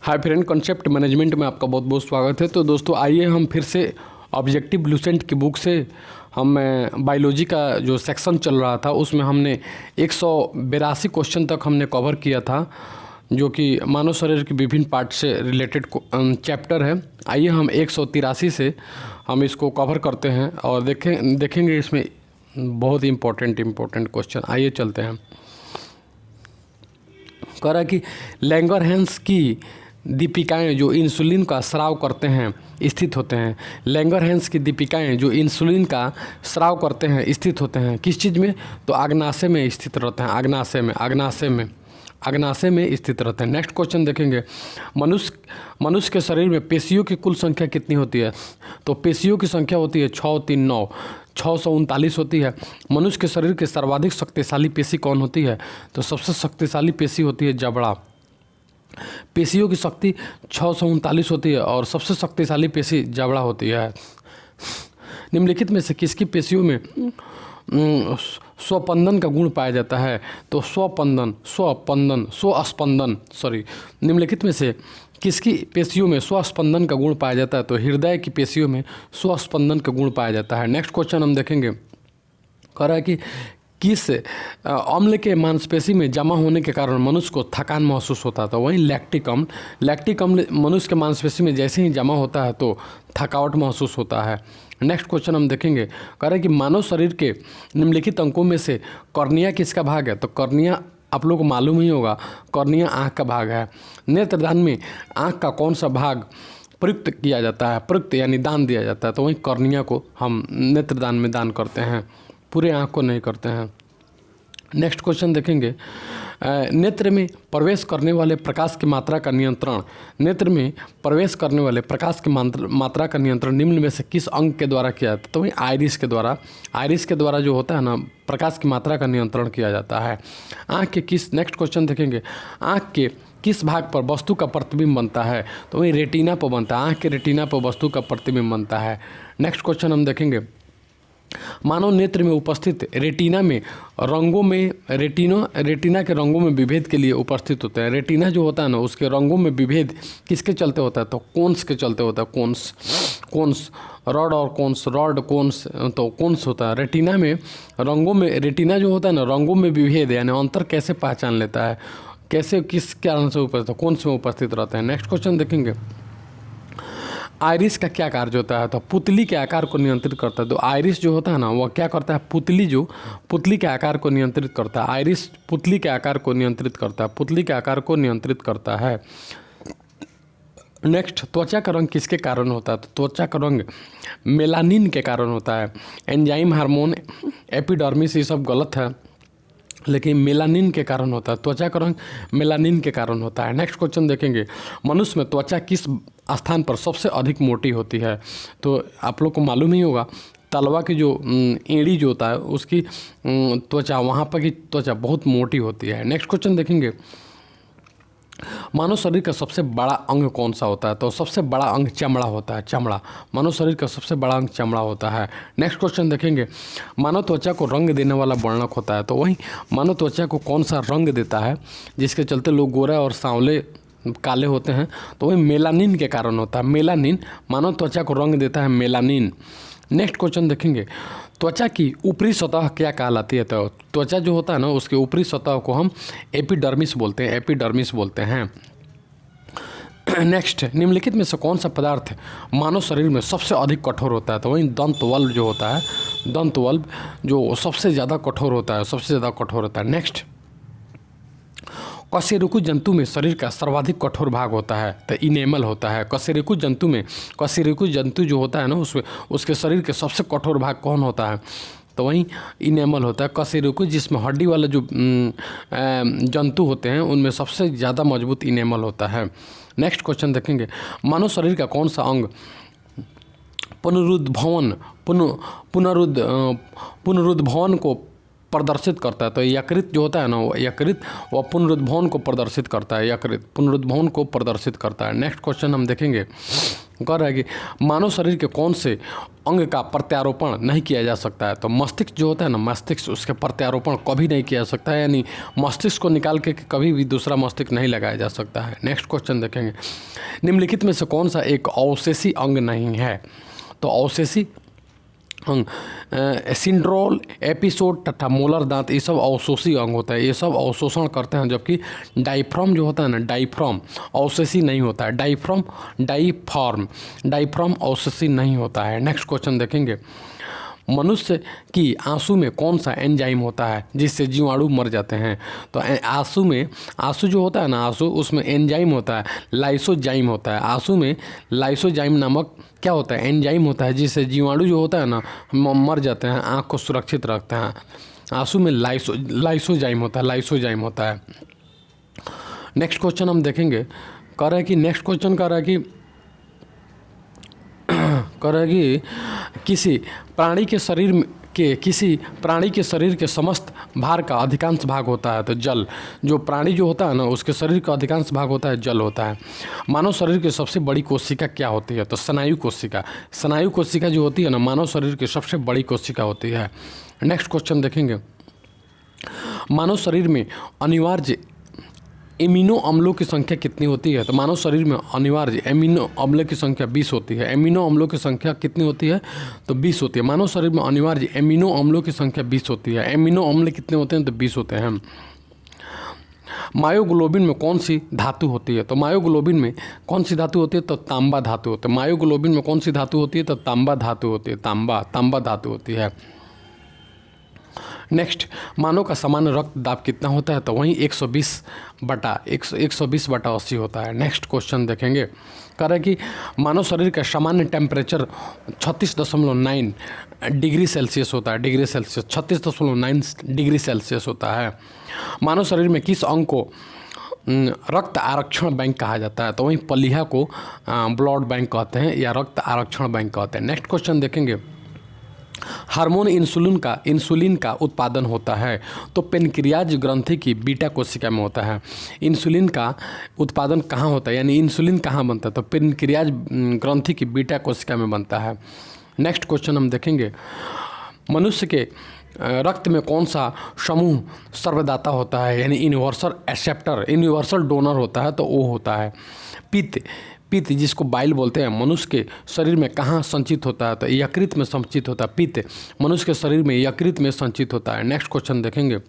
Hi friend, concept management में आपका बहुत बहुत स्वागत है। तो दोस्तों आइए हम फिर से ऑब्जेक्टिव लूसेंट की बुक से हम बायोलॉजी का जो सेक्शन चल रहा था उसमें हमने 182 क्वेश्चन तक हमने कवर किया था, जो कि मानव शरीर के विभिन्न पार्ट से रिलेटेड चैप्टर है। आइए हम 183 से हम इसको कवर करते हैं और देखेंगे इसमें बहुत इम्पोर्टेंट क्वेश्चन। आइए चलते हैं। कह रहा है कि लैंगरहैंस की दीपिकाएं जो इंसुलिन का स्राव करते हैं स्थित होते हैं। लैंगरहैंस की दीपिकाएं जो इंसुलिन का स्राव करते हैं स्थित होते हैं किस चीज़ में? तो अग्नाशय में स्थित रहते हैं। अग्नाशय में स्थित रहते हैं। नेक्स्ट क्वेश्चन देखेंगे, मनुष्य के शरीर में पेशियों की कुल संख्या कितनी होती है? तो पेशियों की संख्या होती है 639 639 होती है। मनुष्य के शरीर की सर्वाधिक शक्तिशाली पेशी कौन होती है? तो सबसे शक्तिशाली पेशी होती है जबड़ा। पेशियों की शक्ति 639 होती है और सबसे शक्तिशाली पेशी जबड़ा होती है। निम्नलिखित में से किसकी पेशियों में स्वस्पंदन का गुण पाया जाता है? तो निम्नलिखित में से किसकी पेशियों में स्वस्पंदन का गुण पाया जाता है? तो हृदय की पेशियों में स्वस्पंदन का गुण पाया जाता है। नेक्स्ट क्वेश्चन हम देखेंगे। कह रहा है कि किस अम्ल के मांसपेशी में जमा होने के कारण मनुष्य को थकान महसूस होता है? तो वहीं लैक्टिक अम्ल मनुष्य के मांसपेशी में जैसे ही जमा होता है तो थकावट महसूस होता है। नेक्स्ट क्वेश्चन हम देखेंगे। कह रहे हैं कि मानव शरीर के निम्नलिखित अंगों में से कॉर्निया किसका भाग है? तो कॉर्निया आप लोग को मालूम ही होगा, कॉर्निया आँख का भाग है। नेत्रदान में आँख का कौन सा भाग प्रयुक्त किया जाता है? प्रयुक्त यानी दान दिया जाता है। तो वहीं कॉर्निया को हम नेत्रदान में दान करते हैं, पूरे आँख को नहीं करते हैं। नेक्स्ट क्वेश्चन देखेंगे। नेत्र में प्रवेश करने वाले प्रकाश की मात्रा का नियंत्रण मात्रा का नियंत्रण निम्न में से किस अंग के द्वारा किया जाता है? तो वही आइरिस के द्वारा जो होता है ना, प्रकाश की मात्रा का नियंत्रण किया जाता है। नेक्स्ट क्वेश्चन देखेंगे। आँख के किस भाग पर वस्तु का प्रतिबिंब बनता है? तो वही रेटिना पर बनता है। आँख के रेटिना पर वस्तु का प्रतिबिंब बनता है। नेक्स्ट क्वेश्चन हम देखेंगे। मानव नेत्र में उपस्थित रेटिना के रंगों में विभेद के लिए उपस्थित होते हैं। रेटिना जो होता है ना, उसके रंगों में विभेद किसके चलते होता है? तो कोन्स के चलते होता है। कोन्स रॉड और कोन्स तो कोन्स होता है। रेटिना जो होता है ना, रंगों में विभेद यानी अंतर कैसे पहचान लेता है? कैसे, किस कारण से उपस्थित? कोन्स में उपस्थित रहते हैं। नेक्स्ट क्वेश्चन देखेंगे। आइरिस का क्या कार्य होता है? तो पुतली के आकार को नियंत्रित करता है। तो आइरिस जो होता है ना, वह क्या करता है? पुतली के आकार को नियंत्रित करता है। आइरिस पुतली के आकार को नियंत्रित करता है। नेक्स्ट, त्वचा का रंग किसके कारण होता है? तो त्वचा का रंग मेलानिन के कारण होता है। एंजाइम, हार्मोन, एपिडर्मिस ये सब गलत है, लेकिन मेलानिन के कारण होता है। त्वचा का रंग मेलानिन के कारण होता है। नेक्स्ट क्वेश्चन देखेंगे। मनुष्य में त्वचा किस स्थान पर सबसे अधिक मोटी होती है? तो आप लोग को मालूम ही होगा, तलवा की जो एड़ी जो होता है उसकी त्वचा, वहाँ पर की त्वचा बहुत मोटी होती है। नेक्स्ट क्वेश्चन देखेंगे। मानव शरीर का सबसे बड़ा अंग कौन सा होता है? तो सबसे बड़ा अंग चमड़ा होता है। चमड़ा, मानव शरीर का सबसे बड़ा अंग चमड़ा होता है। नेक्स्ट क्वेश्चन देखेंगे। मानव त्वचा को रंग देने वाला वर्णक होता है। तो वही मानव त्वचा को कौन सा रंग देता है जिसके चलते लोग गोरे और सांवले काले होते हैं? तो वही मेलानिन के कारण होता है। मेलानिन मानव त्वचा को रंग देता है, मेलानिन। नेक्स्ट क्वेश्चन देखेंगे। त्वचा की ऊपरी सतह क्या कहलाती है? तो त्वचा जो होता है ना, उसके ऊपरी सतह को हम एपिडर्मिस बोलते हैं। नेक्स्ट, निम्नलिखित में से कौन सा पदार्थ मानव शरीर में सबसे अधिक कठोर होता है? तो वही दंतवल्भ जो होता है, दंतवल्भ जो सबसे ज़्यादा कठोर होता है। नेक्स्ट, कशेरुकी जंतु में शरीर का सर्वाधिक कठोर भाग होता है? तो इनेमल होता है। कशेरुकी जंतु जो होता है ना, उसके शरीर के सबसे कठोर भाग कौन होता है? तो वहीं इनेमल होता है। कशेरुकी, जिसमें हड्डी वाला जो जंतु होते हैं उनमें सबसे ज़्यादा मजबूत इनेमल होता है। नेक्स्ट क्वेश्चन देखेंगे। मानव शरीर का कौन सा अंग पुनरुद्भवन को प्रदर्शित करता है? तो यकृत जो होता है ना, यकृत वह पुनरुद्भवन को प्रदर्शित करता है। नेक्स्ट क्वेश्चन हम देखेंगे। कह रहा है कि मानव शरीर के कौन से अंग का प्रत्यारोपण नहीं किया जा सकता है। तो मस्तिष्क जो होता है ना, मस्तिष्क, उसके प्रत्यारोपण कभी नहीं किया जा सकता है, यानी मस्तिष्क को निकाल के कभी भी दूसरा मस्तिष्क नहीं लगाया जा सकता है। नेक्स्ट क्वेश्चन देखेंगे, निम्नलिखित में से कौन सा एक अवशेषी अंग नहीं है। तो अवशेषी अंग सिंड्रोल, एपिसोड तथा मोलर दांत, ये सब अवशोषी अंग होता है, ये सब अवशोषण करते हैं। जबकि डाइफ्राम जो होता है ना, डाइफ्राम अवशेषी नहीं होता है। डाइफ्राम अवशेषी नहीं होता है। नेक्स्ट क्वेश्चन देखेंगे, मनुष्य की आंसू में कौन सा एंजाइम होता है जिससे जीवाणु मर जाते हैं। तो आंसू जो होता है ना, आंसू, उसमें एंजाइम होता है, लाइसोजाइम होता है। आंसू में लाइसोजाइम नामक क्या होता है, एंजाइम होता है, जिससे जीवाणु जो होता है ना मर जाते हैं, आँख को सुरक्षित रखते हैं। आंसू में लाइसोजाइम होता है। नेक्स्ट क्वेश्चन हम देखेंगे, कह रहा है कि किसी प्राणी के शरीर के समस्त भार का अधिकांश भाग होता है तो जल। जो प्राणी जो होता है ना, उसके शरीर का अधिकांश भाग होता है जल होता है। मानव शरीर की सबसे बड़ी कोशिका क्या होती है। तो स्नायु कोशिका जो होती है ना, मानव शरीर की सबसे बड़ी कोशिका होती है। नेक्स्ट क्वेश्चन देखेंगे, मानव शरीर में अनिवार्य एमिनो अम्लों की संख्या कितनी होती है। तो मानव शरीर में अनिवार्य एमिनो अम्ल की संख्या 20 होती है। एमिनो अम्लों की संख्या कितनी होती है, तो 20 होती है। मानव शरीर में अनिवार्य एमिनो अम्लों की संख्या 20 होती है। एमिनो अम्ल कितने होते हैं, तो 20 होते हैं। मायोग्लोबिन में कौन सी धातु होती है। तो मायोग्लोबिन में कौन सी धातु होती है, तो तांबा धातु होती है। मायोग्लोबिन में कौन सी धातु होती है, तो तांबा धातु होती है। तांबा धातु होती है। नेक्स्ट, मानव का सामान्य रक्त दाब कितना होता है। तो वहीं 120/80 होता है। नेक्स्ट क्वेश्चन देखेंगे, कह रहा है कि मानव शरीर का सामान्य टेम्परेचर 36.9 डिग्री सेल्सियस होता है। 36.9 डिग्री सेल्सियस होता है। मानव शरीर में किस अंग को रक्त आरक्षण बैंक कहा जाता है। तो वहीं पलीहा को ब्लड बैंक कहते हैं या रक्त आरक्षण बैंक कहते हैं। नेक्स्ट क्वेश्चन देखेंगे, हार्मोन इंसुलिन का उत्पादन होता है तो पेनक्रियाज ग्रंथि की बीटा कोशिका में होता है। इंसुलिन का उत्पादन कहाँ होता है, यानी इंसुलिन कहाँ बनता है, तो पेनक्रियाज ग्रंथि की बीटा कोशिका में बनता है। नेक्स्ट क्वेश्चन हम देखेंगे, मनुष्य के रक्त में कौन सा समूह सर्वदाता होता है, यानी यूनिवर्सल डोनर होता है, तो वो होता है पित्त, जिसको बाइल बोलते हैं, मनुष्य के शरीर में कहाँ संचित होता है, तो यकृत में संचित होता है। पित्त मनुष्य के शरीर में यकृत में संचित होता है। नेक्स्ट क्वेश्चन देखेंगे,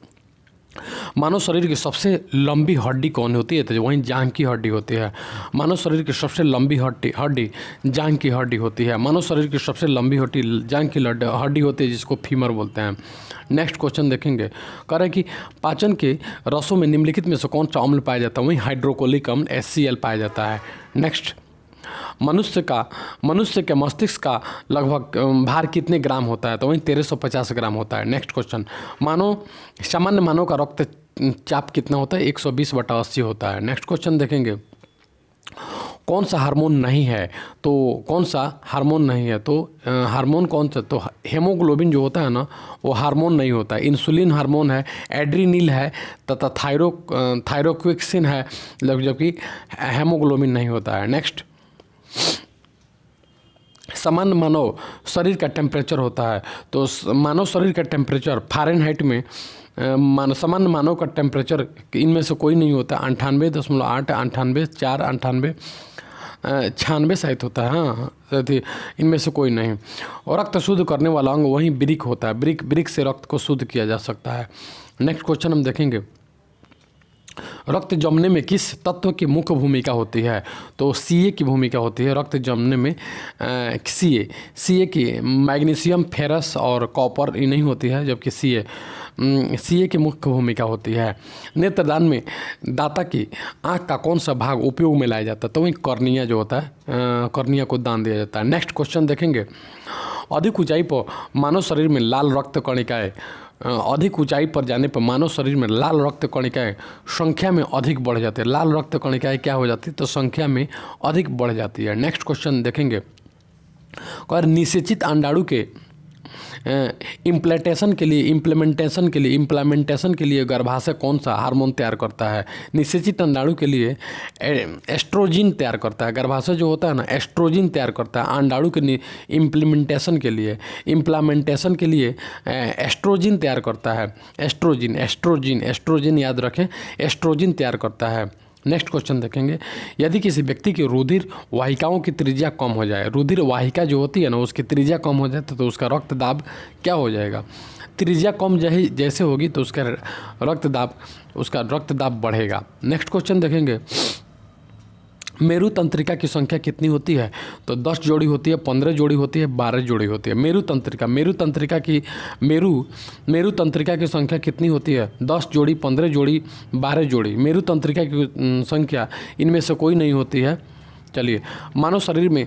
मानव शरीर की सबसे लंबी हड्डी कौन होती है, तो वहीं जांघ की हड्डी होती है। मानव शरीर की सबसे लंबी हड्डी जांघ की हड्डी होती है। मानव शरीर की सबसे लंबी हड्डी जांघ की हड्डी होती है, जिसको फीमर बोलते हैं। नेक्स्ट क्वेश्चन देखेंगे, कह रहे हैं कि पाचन के रसों में निम्नलिखित में से कौन सा अम्ल पाया जाता है, वहीं हाइड्रोक्लोरिक अम्ल HCl पाया जाता है। नेक्स्ट, मनुष्य के मस्तिष्क का लगभग भार कितने ग्राम होता है, तो वहीं 1350 ग्राम होता है। नेक्स्ट क्वेश्चन, सामान्य मानव का रक्तचाप कितना होता है, 120/80 होता है। नेक्स्ट क्वेश्चन देखेंगे, कौन सा हार्मोन नहीं है, तो हार्मोन कौन सा, तो हेमोग्लोबिन जो होता है ना, वो हार्मोन नहीं होता है। इंसुलिन हार्मोन है, एड्रीनिल है तथा थायरोक्सिन है, जबकि हेमोग्लोबिन नहीं होता है। नेक्स्ट, सामान्य मानव शरीर का टेम्परेचर होता है, तो मानव शरीर का टेम्परेचर फ़ारेनहाइट में सामान्य मानव का टेम्परेचर इनमें से कोई नहीं होता। 98.8, 98, 4, 98, 96 शायद होता है। हाँ, इनमें से कोई नहीं। और रक्त शुद्ध करने वाला अंग वहीं वृक्क होता है। वृक्क से रक्त को शुद्ध किया जा सकता है। नेक्स्ट क्वेश्चन हम देखेंगे, रक्त जमने में किस तत्व की मुख्य भूमिका होती है, तो Ca की भूमिका होती है रक्त जमने में। Ca की मैग्नीशियम, फेरस और कॉपर ये नहीं होती है, जबकि Ca की मुख्य भूमिका होती है। नेत्रदान में दाता की आँख का कौन सा भाग उपयोग में लाया जाता है, तो वही कॉर्निया जो होता है, कॉर्निया को दान दिया जाता है। नेक्स्ट क्वेश्चन देखेंगे, अधिक ऊंचाई पर मानव शरीर में लाल रक्त कणिकाएँ अधिक ऊंचाई पर जाने पर मानव शरीर में लाल रक्त कणिकाएँ संख्या में अधिक बढ़ जाती है। लाल रक्त कणिकाएँ क्या हो जाती है, तो संख्या में अधिक बढ़ जाती है। नेक्स्ट क्वेश्चन देखेंगे, और निषेचित अंडाणु के इम्प्लीमेंटेशन के लिए गर्भाशय कौन सा हार्मोन तैयार करता है? निषेचित अंडाणु के लिए एस्ट्रोजिन तैयार करता है। गर्भाशय जो होता है ना एस्ट्रोजिन तैयार करता है। अंडाणु के इम्प्लीमेंटेशन के लिए एस्ट्रोजिन तैयार करता है। एस्ट्रोजिन याद रखें, एस्ट्रोजिन तैयार करता है। नेक्स्ट क्वेश्चन देखेंगे, यदि किसी व्यक्ति की रुधिर वाहिकाओं की त्रिज्या कम हो जाए, रुधिर वाहिका जो होती है ना उसकी त्रिज्या कम हो जाए तो उसका रक्तदाब क्या हो जाएगा? त्रिज्या कम जैसे होगी तो उसका रक्तदाब बढ़ेगा। नेक्स्ट क्वेश्चन देखेंगे, मेरु तंत्रिका की संख्या कितनी होती है? तो 10 जोड़ी होती है, 15 जोड़ी होती है, 12 जोड़ी होती है। मेरु तंत्रिका की संख्या कितनी होती है? 10 जोड़ी, 15 जोड़ी, 12 जोड़ी। मेरु तंत्रिका की संख्या इनमें से कोई नहीं होती है। चलिए, मानव शरीर में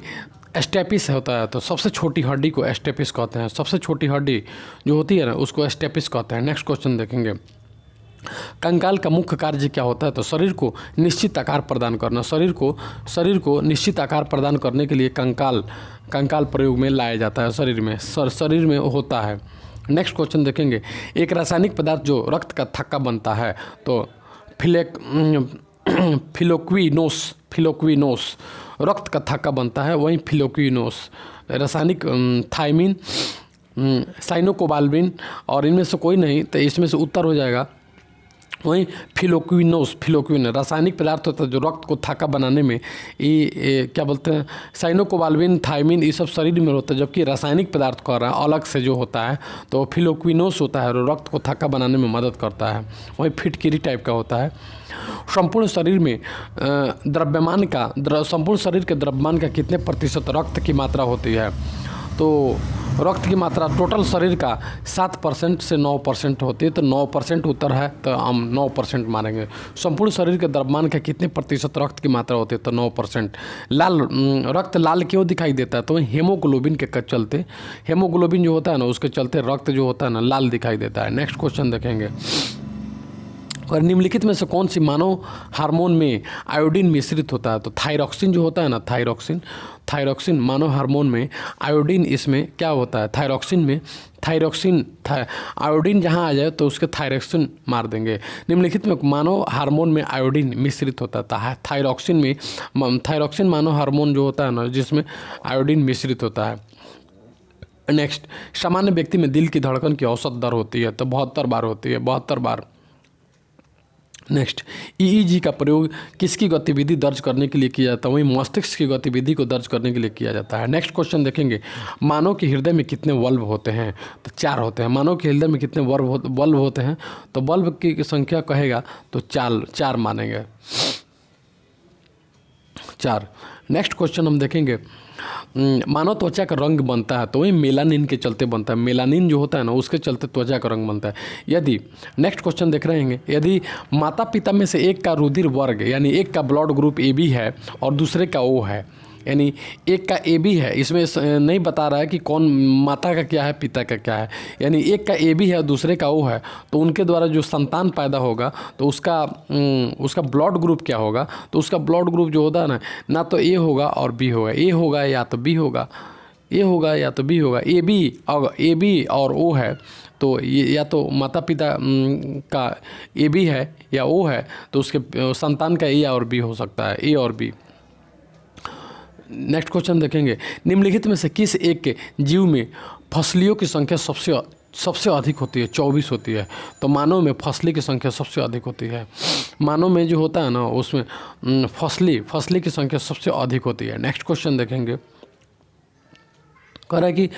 स्टेपिस होता है तो सबसे छोटी हड्डी को स्टेपिस कहते हैं। सबसे छोटी हड्डी जो होती है ना उसको स्टेपिस कहते हैं। नेक्स्ट क्वेश्चन देखेंगे, कंकाल का मुख्य कार्य क्या होता है? तो शरीर को निश्चित आकार प्रदान करना। शरीर को निश्चित आकार प्रदान करने के लिए कंकाल प्रयोग में लाया जाता है। शरीर में होता है। नेक्स्ट क्वेश्चन देखेंगे, एक रासायनिक पदार्थ जो रक्त का थक्का बनता है तो फिलोक्विनोस रक्त का थक्का बनता है। वहीं फिलोक्विनोस रासायनिक थायमिन, साइनोकोबाल्बिन और इनमें से कोई नहीं, तो इसमें से उत्तर हो जाएगा वहीं फिलोक्विन रासायनिक पदार्थ होता है जो रक्त को थक्का बनाने में ये क्या बोलते हैं, साइनोकोबाल्बिन, थायमिन, ये सब शरीर में होता है। जबकि रासायनिक पदार्थ का अलग से जो होता है तो फिलोक्विनोस होता है, रक्त को थक्का बनाने में मदद करता है। वहीं फिटकिरी टाइप का होता है। संपूर्ण शरीर के द्रव्यमान का कितने प्रतिशत रक्त की मात्रा होती है? तो रक्त की मात्रा टोटल शरीर का 7% से 9% होती है। तो 9% उत्तर है, तो हम 9% मानेंगे। संपूर्ण शरीर के द्रव्यमान का कितने प्रतिशत रक्त की मात्रा होती है? तो 9%। रक्त लाल क्यों दिखाई देता है? तो हेमोग्लोबिन के चलते, हेमोग्लोबिन जो होता है ना उसके चलते रक्त जो होता है ना लाल दिखाई देता है। नेक्स्ट क्वेश्चन देखेंगे, और निम्नलिखित में से कौन सी मानव हार्मोन में आयोडीन मिश्रित होता है? तो थायरॉक्सिन जो होता है ना, थायरॉक्सिन मानव हार्मोन में आयोडीन इसमें क्या होता है? आयोडीन जहाँ आ जाए तो उसके थायरॉक्सिन मार देंगे। निम्नलिखित में मानव हार्मोन में आयोडीन मिश्रित होता है। थायरॉक्सिन मानव हार्मोन जो होता है ना जिसमें आयोडीन मिश्रित होता है। नेक्स्ट, सामान्य व्यक्ति में दिल की धड़कन की औसत दर होती है तो 72 बार होती है, 72 बार। नेक्स्ट, ईईजी का प्रयोग किसकी गतिविधि दर्ज करने के लिए किया जाता है? वहीं मस्तिष्क की गतिविधि को दर्ज करने के लिए किया जाता है। नेक्स्ट क्वेश्चन देखेंगे, मानव के हृदय में कितने बल्ब होते हैं? तो 4 होते हैं। मानव के हृदय में कितने बल्ब होते हैं? तो बल्ब की संख्या कहेगा तो 4 मानेंगे, 4। नेक्स्ट क्वेश्चन हम देखेंगे, मानव त्वचा का रंग बनता है तो वही मेलानिन के चलते बनता है। मेलानिन जो होता है ना उसके चलते त्वचा का रंग बनता है। यदि नेक्स्ट क्वेश्चन देख रहे हैं, यदि माता पिता में से एक का रुधिर वर्ग यानी एक का ब्लड ग्रुप AB है और दूसरे का O है, यानी एक का AB है, इसमें नहीं बता रहा है कि कौन माता का क्या है पिता का क्या है, यानी एक का AB है और दूसरे का O है, तो उनके द्वारा जो संतान पैदा होगा तो उसका ब्लड ग्रुप क्या होगा? तो उसका ब्लड ग्रुप जो होता है ना तो A होगा और B होगा, A होगा या तो B होगा, A होगा या तो B होगा। AB और O है तो ये या तो माता पिता का AB है या O है तो उसके संतान का A और B हो सकता है, A और B। नेक्स्ट क्वेश्चन देखेंगे, निम्नलिखित में से किस एक के जीव में फसलियों की संख्या सबसे अधिक होती है? 24 होती है। तो मानव में फसली की संख्या सबसे अधिक होती है। मानव में जो होता है ना उसमें फसली की संख्या सबसे अधिक होती है। नेक्स्ट क्वेश्चन देखेंगे, कह रहा है कि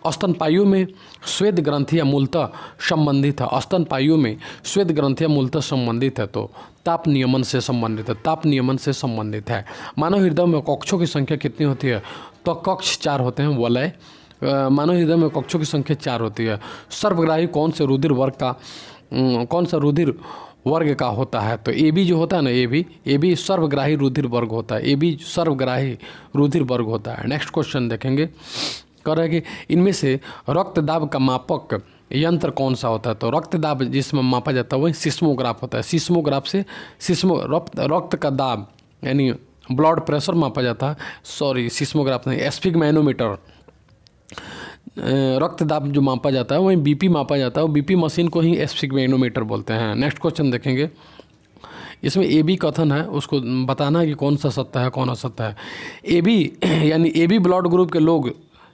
स्तनपायु में श्वेत ग्रंथियाँ मूलतः संबंधित है। स्तनपायु में श्वेत ग्रंथियाँ मूलतः संबंधित है तो ताप नियमन से संबंधित है। मानव हृदय में कक्षों की संख्या कितनी होती है? तो कक्ष 4 होते हैं। वलय मानव हृदय में कक्षों की संख्या 4 होती है। सर्वग्राही कौन सा रुधिर वर्ग का होता है? तो AB जो होता है ना AB सर्वग्राही रुधिर वर्ग होता है। AB सर्वग्राही रुधिर वर्ग होता है। नेक्स्ट क्वेश्चन देखेंगे, कह रहा है कि इनमें से रक्तदाब का मापक यंत्र कौन सा होता है? तो रक्तदाब जिसमें मापा जाता है वही सिस्मोग्राफ होता है। सिस्मोग्राफ से रक्त का दाब यानी ब्लड प्रेशर मापा जाता है। सिस्मोग्राफ नहीं, स्फिग्मैनोमीटर रक्त दाब जो मापा जाता है वहीं बीपी मापा जाता है, वो बीपी मशीन को ही स्फिग्मेनोमीटर बोलते हैं। नेक्स्ट क्वेश्चन देखेंगे, इसमें ए बी कथन है, उसको बताना है कि कौन सा सत्य है कौन असत्य है। ए बी यानी ए बी ब्लड ग्रुप के लोग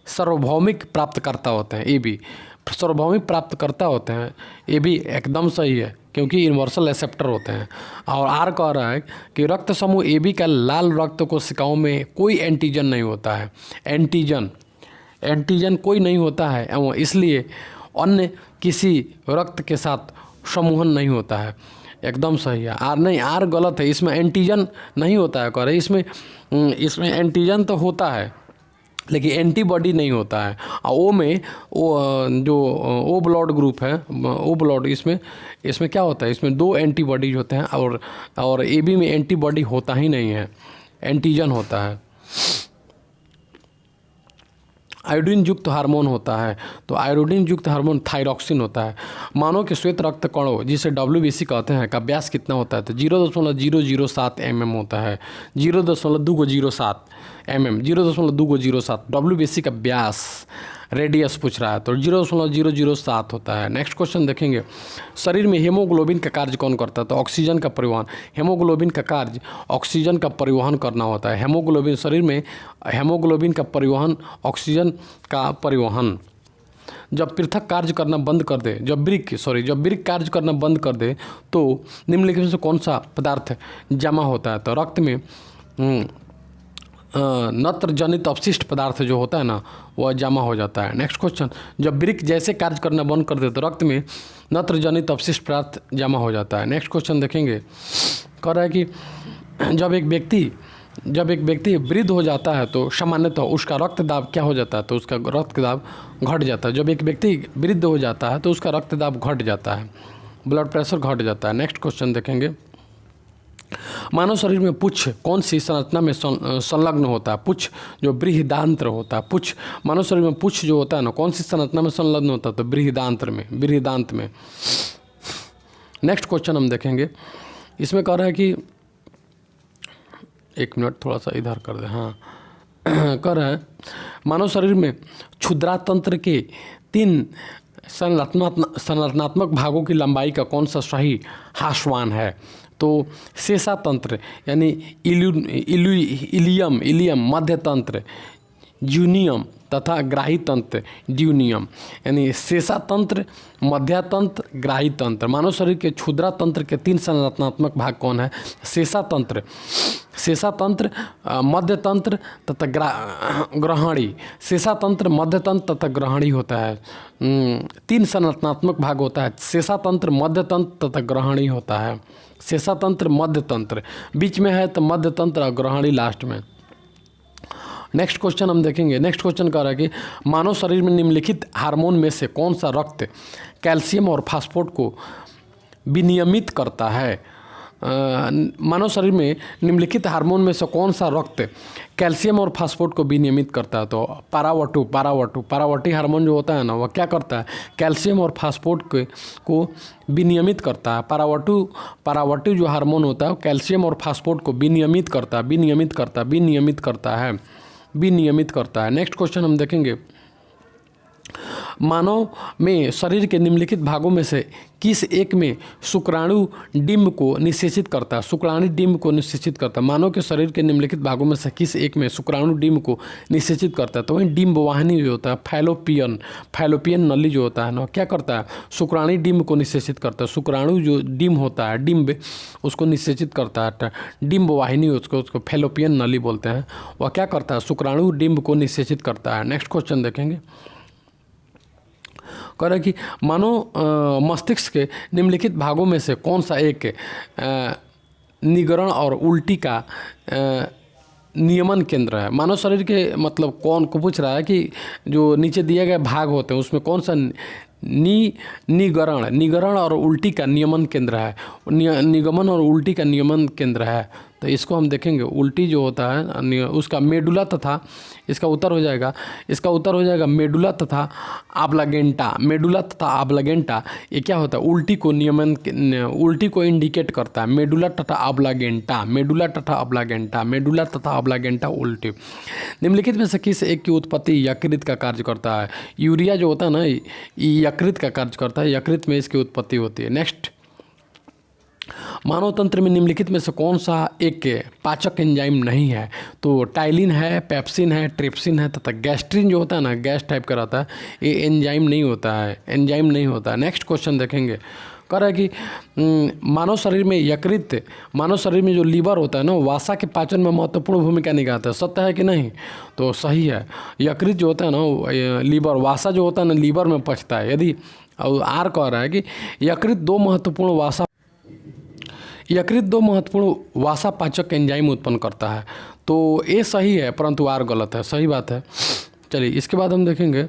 सार्वभौमिक प्राप्तकर्ता होते हैं। ए बी सार्वभौमिक प्राप्तकर्ता होते हैं। ए बी एकदम सही है क्योंकि यूनिवर्सल एक्सेप्टर होते हैं। और आर कह रहा है कि रक्त समूह ए बी का लाल रक्त कोशिकाओं में कोई एंटीजन नहीं होता है। एंटीजन कोई नहीं होता है एवं इसलिए अन्य किसी रक्त के साथ समूहन नहीं होता है। एकदम सही है। आर नहीं, आर गलत है, इसमें एंटीजन नहीं होता है कह रहे। इसमें एंटीजन तो होता है लेकिन एंटीबॉडी नहीं होता है। और ओ में जो ओ ब्लड ग्रुप है, ओ ब्लड, इसमें क्या होता है, इसमें 2 एंटीबॉडीज होते हैं और ए बी में एंटीबॉडी होता ही नहीं है, एंटीजन होता है। आयोडीन युक्त हार्मोन होता है, तो आयोडीन युक्त हार्मोन थायरॉक्सिन होता है। मानव के श्वेत रक्त कणों जिसे WBC कहते हैं का व्यास कितना होता है, तो 0.007 mm होता है। 0.207 mm, 0.207 WBC का व्यास, रेडियस पूछ रहा है तो 0.007 होता है। नेक्स्ट क्वेश्चन देखेंगे, शरीर में हीमोग्लोबिन का कार्य कौन करता है, तो ऑक्सीजन का परिवहन। हीमोग्लोबिन का कार्य ऑक्सीजन का परिवहन करना होता है। हीमोग्लोबिन, शरीर में हीमोग्लोबिन का परिवहन, ऑक्सीजन का परिवहन। जब पृथक कार्य करना बंद कर दे, जब वृक्क कार्य करना बंद कर दे तो निम्नलिखित में से कौन सा पदार्थ जमा होता है, तो रक्त में नत्र जनित अपशिष्ट पदार्थ जो होता है ना वह जमा हो जाता है। नेक्स्ट क्वेश्चन, जब वृक्क जैसे कार्य करना बंद कर दे तो रक्त में नत्र जनित अपशिष्ट पदार्थ जमा हो जाता है। नेक्स्ट क्वेश्चन देखेंगे, कह रहा है कि जब एक व्यक्ति वृद्ध हो जाता है तो सामान्यतः उसका रक्त दाब क्या हो जाता है, तो उसका रक्त दाब घट जाता है। जब एक व्यक्ति वृद्ध हो जाता है तो उसका रक्त दाब घट जाता है, ब्लड प्रेशर घट जाता है। नेक्स्ट क्वेश्चन देखेंगे, मानव शरीर में पुच्छ कौन सी संरचना में संलग्न होता है, पुच्छ जो बृहदांत्र होता है, पुच्छ मानव शरीर में पुच्छ जो होता है ना कौन सी संरचना में संलग्न होता है, तो बृहदांत में। नेक्स्ट क्वेश्चन हम देखेंगे, इसमें कह रहा है कि 1 मिनट थोड़ा सा इधर कर दे, हाँ कह रहा है मानव शरीर में क्षुद्रातंत्र के 3 संरचनात्मक भागों की लंबाई का कौन सा सही हासवान है, तो शेषातंत्र यानी इलियम मध्य तंत्र यूनियम तथा ग्राही तंत्र ड्यूनियम, यानी शेषातंत्र, मध्यातंत्र, ग्राही तंत्र। मानव शरीर के क्षुद्रातंत्र के 3 संरचनात्मक भाग कौन है, शेषातंत्र, मध्यतंत्र तथा ग्रहणी। शेषातंत्र, मध्यतंत्र तथा ग्रहणी होता है। 3 संरचनात्मक भाग होता है, शेषातंत्र, मध्यतंत्र तथा ग्रहणी होता है। शेषातंत्र, मध्यतंत्र बीच में है तो मध्यतंत्र और ग्रहणी लास्ट में। नेक्स्ट क्वेश्चन हम देखेंगे, नेक्स्ट क्वेश्चन कह रहा है कि मानव शरीर में निम्नलिखित हार्मोन में से कौन सा रक्त कैल्शियम और फास्फोरेट को विनियमित करता है। मानव शरीर में निम्नलिखित हार्मोन में से कौन सा रक्त कैल्शियम और फास्फोरेट को विनियमित करता है, तो पारावटी हार्मोन जो होता है ना वह क्या करता है, कैल्शियम और फास्फोरेट को विनियमित करता है। पारावटी जो हार्मोन होता है कैल्शियम और फास्फोरेट को विनियमित करता है। नेक्स्ट क्वेश्चन हम देखेंगे, मानव में शरीर के निम्नलिखित भागों में से किस एक में शुक्राणु डिंब को निषेचित करता है, मानव के शरीर के निम्नलिखित भागों में से किस एक में शुक्राणु डिंब को निषेचित करता है, तो वहीं डिंब वाहिनी जो होता है, फैलोपियन नली जो होता है ना क्या करता है, शुक्राणु डिंब को निषेचित करता है। शुक्राणु जो डिंब होता है, डिंब उसको निषेचित करता है। डिंब वाहिनी उसको फैलोपियन नली बोलते हैं, वह क्या करता है, शुक्राणु डिंब को निषेचित करता है। नेक्स्ट क्वेश्चन देखेंगे, कह रहा है कि मानव मस्तिष्क के निम्नलिखित भागों में से कौन सा एक निगरण और उल्टी का नियमन केंद्र है। मानव शरीर के मतलब कौन को पूछ रहा है कि जो नीचे दिए गए भाग होते हैं उसमें कौन सा निगरण और उल्टी का नियमन केंद्र है, निगमन और उल्टी का नियमन केंद्र है, तो इसको हम देखेंगे उल्टी जो होता है उसका मेडुला तथा, इसका उत्तर हो जाएगा, इसका उत्तर हो जाएगा मेडुला तथा आब्लागेंटा। मेडुला तथा आब्लागेंटा ये क्या होता है, उल्टी को इंडिकेट करता है। मेडुला तथा आब्लागेंटा, मेडुला तथा आब्लागेंटा, मेडुला तथा आब्लागेंटा उल्टी। निम्नलिखित में से किस एक की उत्पत्ति यकृत का कार्य करता है। यूरिया जो होता है ना यकृत का कार्य करता है, यकृत में इसकी उत्पत्ति होती है। नेक्स्ट, मानव तंत्र में निम्नलिखित में से कौन सा एक पाचक एंजाइम नहीं है। तो टाइलिन है, पेप्सिन है, ट्रिप्सिन है तथा गैस्ट्रिन जो होता है ना गैस टाइप का रहता है, ये एंजाइम नहीं होता है, एंजाइम नहीं होता है। नेक्स्ट क्वेश्चन देखेंगे, कह रहा है कि मानव शरीर में यकृत, मानव शरीर में जो लीवर होता है ना वासा के पाचन में महत्वपूर्ण भूमिका निभाता है। सत्य है कि नहीं? तो सही है। यकृत जो होता है ना लीवर, वासा जो होता है ना लीवर में पचता है। यदि आर कह रहा है कि यकृत दो महत्वपूर्ण वासापाचक एंजाइम उत्पन्न करता है, तो ये सही है परंतु आर गलत है। सही बात है। चलिए इसके बाद हम देखेंगे,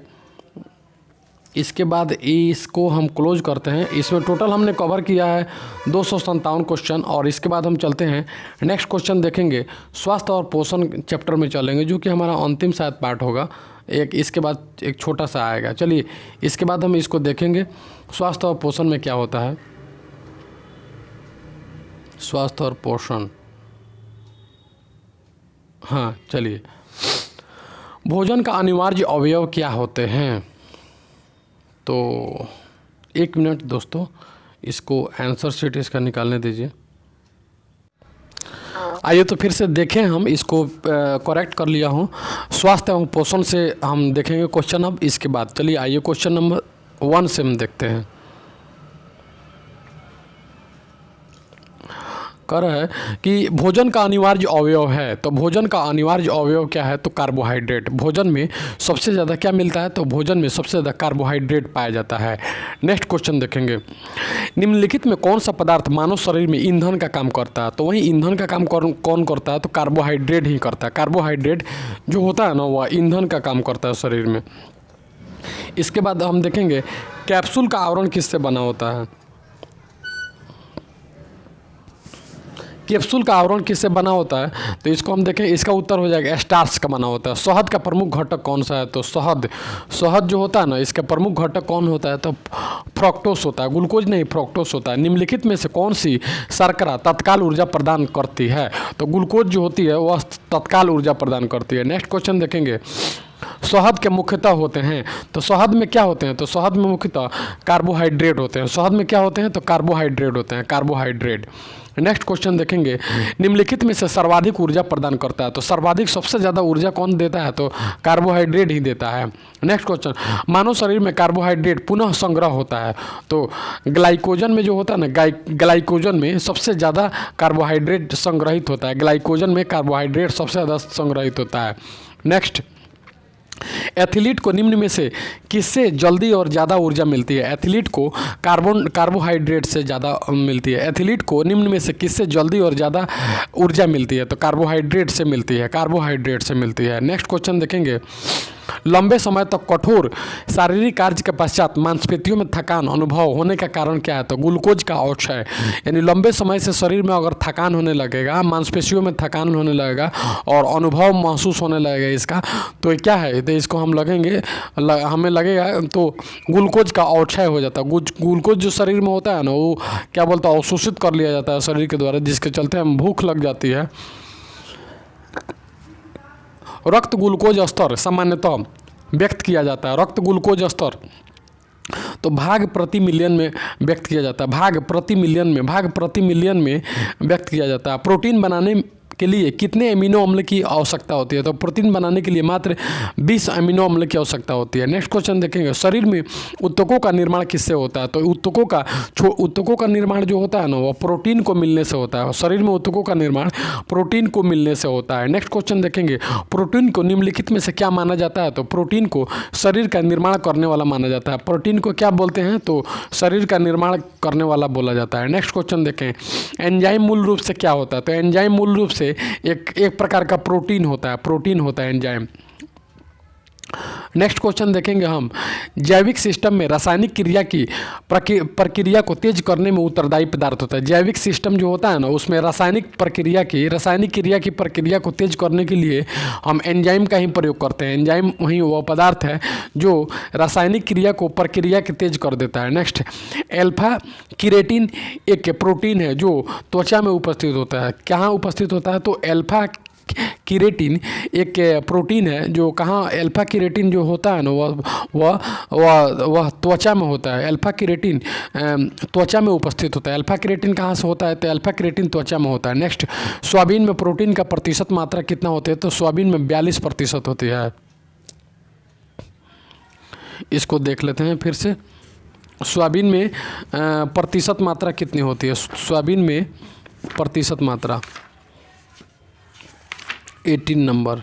इसके बाद इसको हम क्लोज करते हैं। इसमें टोटल हमने कवर किया है 257 क्वेश्चन, और इसके बाद हम चलते हैं नेक्स्ट क्वेश्चन देखेंगे। स्वास्थ्य और पोषण चैप्टर में चलेंगे जो कि हमारा अंतिम शायद पार्ट होगा। एक इसके बाद एक छोटा सा आएगा। चलिए इसके बाद हम इसको देखेंगे, स्वास्थ्य और पोषण में क्या होता है। स्वास्थ्य और पोषण, हाँ चलिए, भोजन का अनिवार्य अवयव क्या होते हैं। तो 1 मिनट दोस्तों, इसको आंसर शीट इसका निकालने दीजिए। आइए तो फिर से देखें, हम इसको करेक्ट कर लिया हूँ। स्वास्थ्य एवं पोषण से हम देखेंगे क्वेश्चन अब इसके बाद। चलिए आइए क्वेश्चन नंबर 1 से हम देखते हैं। कर है कि भोजन का अनिवार्य अवयव है, तो भोजन का अनिवार्य अवयव क्या है, तो कार्बोहाइड्रेट। भोजन में सबसे ज़्यादा क्या मिलता है, तो भोजन में सबसे ज़्यादा कार्बोहाइड्रेट पाया जाता है। नेक्स्ट क्वेश्चन देखेंगे, निम्नलिखित में कौन सा पदार्थ मानव शरीर में ईंधन का काम करता है। तो वही ईंधन का काम कौन करता है, तो कार्बोहाइड्रेट ही करता है। कार्बोहाइड्रेट जो होता है ना वह ईंधन का काम करता है शरीर में। इसके बाद हम देखेंगे कैप्सूल का आवरण किससे बना होता है। कैप्सूल का आवरण किससे बना होता है, तो इसको हम देखें, इसका उत्तर हो जाएगा स्टार्च का बना होता है। शहद का प्रमुख घटक कौन सा है, तो शहद जो होता है ना इसका प्रमुख घटक कौन होता है, तो फ्रक्टोस होता है, ग्लूकोज नहीं फ्रक्टोस होता है। निम्नलिखित में से कौन सी शर्करा तत्काल ऊर्जा प्रदान करती है, तो ग्लूकोज जो होती है वह तत्काल ऊर्जा प्रदान करती है। नेक्स्ट क्वेश्चन देखेंगे, शहद के मुख्यतः होते हैं, तो शहद में क्या होते हैं, तो शहद में मुख्यतः कार्बोहाइड्रेट होते हैं। शहद में क्या होते हैं, तो कार्बोहाइड्रेट होते हैं, कार्बोहाइड्रेट। नेक्स्ट क्वेश्चन देखेंगे, निम्नलिखित में से सर्वाधिक ऊर्जा प्रदान करता है, तो सर्वाधिक सबसे ज़्यादा ऊर्जा कौन देता है, तो कार्बोहाइड्रेट ही देता है। नेक्स्ट क्वेश्चन, मानव शरीर में कार्बोहाइड्रेट पुनः संग्रह होता है, तो ग्लाइकोजन में जो होता है ना ग्लाइकोजन में सबसे ज़्यादा कार्बोहाइड्रेट संग्रहित होता है। ग्लाइकोजन में कार्बोहाइड्रेट सबसे ज़्यादा संग्रहित होता है। नेक्स्ट, एथलीट को निम्न में से किससे जल्दी और ज़्यादा ऊर्जा मिलती है। एथलीट को कार्बोहाइड्रेट से ज़्यादा मिलती है। एथलीट को निम्न में से किससे जल्दी और ज़्यादा ऊर्जा मिलती है, तो कार्बोहाइड्रेट से मिलती है, कार्बोहाइड्रेट से मिलती है। नेक्स्ट क्वेश्चन देखेंगे, लंबे समय तक कठोर शारीरिक कार्य के पश्चात मांसपेशियों में थकान अनुभव होने का कारण क्या है, तो ग्लूकोज का अवक्षय। यानी लंबे समय से शरीर में अगर थकान होने लगेगा, मांसपेशियों में थकान होने लगेगा और अनुभव महसूस होने लगेगा इसका, तो क्या है, तो इसको हम हमें लगेगा तो ग्लूकोज का अवक्षय हो जाता है। ग्लूकोज जो शरीर में होता है ना वो क्या बोलता है, अवशोषित कर लिया जाता है शरीर के द्वारा, जिसके चलते हम भूख लग जाती है। रक्त ग्लूकोज स्तर सामान्यतः व्यक्त किया जाता है। रक्त ग्लूकोज स्तर तो भाग प्रति मिलियन में व्यक्त किया जाता है। भाग प्रति मिलियन में व्यक्त किया जाता है। प्रोटीन बनाने के लिए कितने अमीनो अम्ल की आवश्यकता होती है, तो प्रोटीन बनाने के लिए मात्र 20 अमीनो अम्ल की आवश्यकता होती है। नेक्स्ट क्वेश्चन देखेंगे, शरीर में ऊतकों का निर्माण किससे होता है, तो ऊतकों का निर्माण जो होता है ना वो प्रोटीन को मिलने से होता है। शरीर में ऊतकों का निर्माण प्रोटीन को मिलने से होता है। नेक्स्ट क्वेश्चन देखेंगे, प्रोटीन को निम्नलिखित में से क्या माना जाता है, तो प्रोटीन को शरीर का निर्माण करने वाला माना जाता है। प्रोटीन को क्या बोलते हैं, तो शरीर का निर्माण करने वाला बोला जाता है। नेक्स्ट क्वेश्चन देखें, एंजाइम मूल रूप से क्या होता है, तो एंजाइम मूल रूप से एक प्रकार का प्रोटीन होता है एंजाइम। नेक्स्ट क्वेश्चन देखेंगे हम, जैविक सिस्टम में रासायनिक क्रिया की प्रक्रिया को तेज करने में उत्तरदायी पदार्थ होता है। जैविक सिस्टम जो होता है ना, उसमें रासायनिक क्रिया की प्रक्रिया को तेज करने के लिए हम एंजाइम का ही प्रयोग करते हैं। एंजाइम वही वो पदार्थ है जो रासायनिक क्रिया को प्रक्रिया के तेज कर देता है। नेक्स्ट, अल्फा किरेटिन एक प्रोटीन है जो त्वचा में उपस्थित होता है। कहाँ उपस्थित होता है? तो अल्फा किरेटिन एक प्रोटीन है जो कहाँ, अल्फा किरेटिन जो होता है ना वह त्वचा में होता है। अल्फा किरेटिन त्वचा में उपस्थित होता है। अल्फा किरेटिन कहाँ से होता है? तो अल्फा किरेटिन त्वचा में होता है। नेक्स्ट, सोयाबीन में प्रोटीन का प्रतिशत मात्रा कितना होता है? तो सोयाबीन में 42% होती है। इसको देख लेते हैं फिर से, सोयाबीन में प्रतिशत मात्रा कितनी होती है? सोयाबीन में प्रतिशत मात्रा 18 नंबर।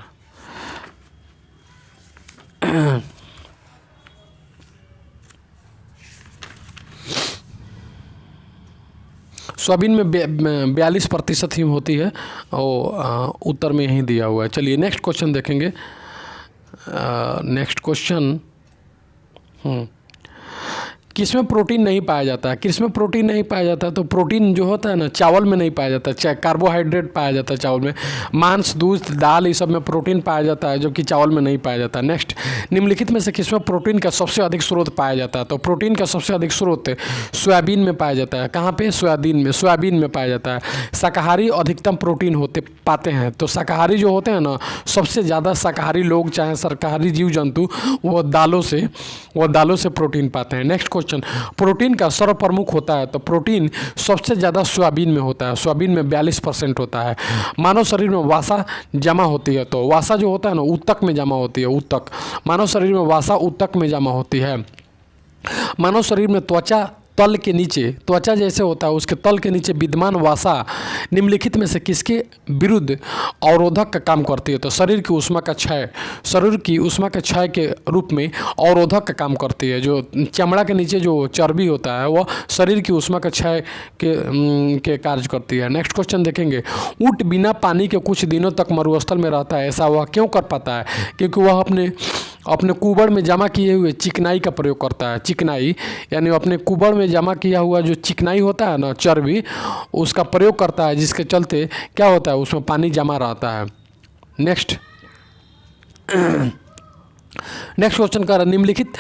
सोयाबीन में 42% ही होती है और उत्तर में यही दिया हुआ है। चलिए नेक्स्ट क्वेश्चन देखेंगे। नेक्स्ट क्वेश्चन, किसमें प्रोटीन नहीं पाया जाता है? किसमें प्रोटीन नहीं पाया जाता है? तो प्रोटीन जो होता है ना, चावल में नहीं पाया जाता है। कार्बोहाइड्रेट पाया जाता है चावल में। मांस, दूध, दाल, ये सब में प्रोटीन पाया जाता है जो कि चावल में नहीं पाया जाता है। नेक्स्ट, निम्नलिखित में से किसमें प्रोटीन का सबसे अधिक स्रोत पाया जाता है? तो प्रोटीन का सबसे अधिक स्रोत सोयाबीन में पाया जाता है। कहाँ पे? सोयाबीन में पाया जाता है। शाकाहारी अधिकतम प्रोटीन पाते हैं। तो शाकाहारी जो होते हैं ना, सबसे ज़्यादा शाकाहारी लोग चाहे शाकाहारी जीव जंतु, वो दालों से प्रोटीन पाते हैं। नेक्स्ट क्वेश्चन, प्रोटीन का सर्वप्रमुख होता है? तो प्रोटीन सबसे ज़्यादा सोयाबीन में होता है। सोयाबीन में 42% होता है। मानव शरीर में वसा जमा होती है। तो वसा जो होता है ना, ऊतक में जमा होती है। ऊतक, मानव शरीर में वसा ऊतक में जमा होती है। मानव शरीर में त्वचा तल के नीचे, त्वचा जैसे होता है उसके तल के नीचे विद्यमान वसा निम्नलिखित में से किसके विरुद्ध अवरोधक का काम करती है? तो शरीर की ऊष्मा का क्षय के रूप में अवरोधक का काम करती है। जो चमड़ा के नीचे जो चर्बी होता है वह शरीर की ऊष्मा का क्षय के कार्य करती है। नेक्स्ट क्वेश्चन देखेंगे, ऊँट बिना पानी के कुछ दिनों तक मरुस्थल में रहता है, ऐसा वह क्यों कर पाता है? क्योंकि वह अपने कुबड़ में जमा किए हुए चिकनाई का प्रयोग करता है। चिकनाई यानी अपने कुबड़ में जमा किया हुआ जो चिकनाई होता है ना, चर्बी, उसका प्रयोग करता है, जिसके चलते क्या होता है, उसमें पानी जमा रहता है। नेक्स्ट क्वेश्चन का, निम्नलिखित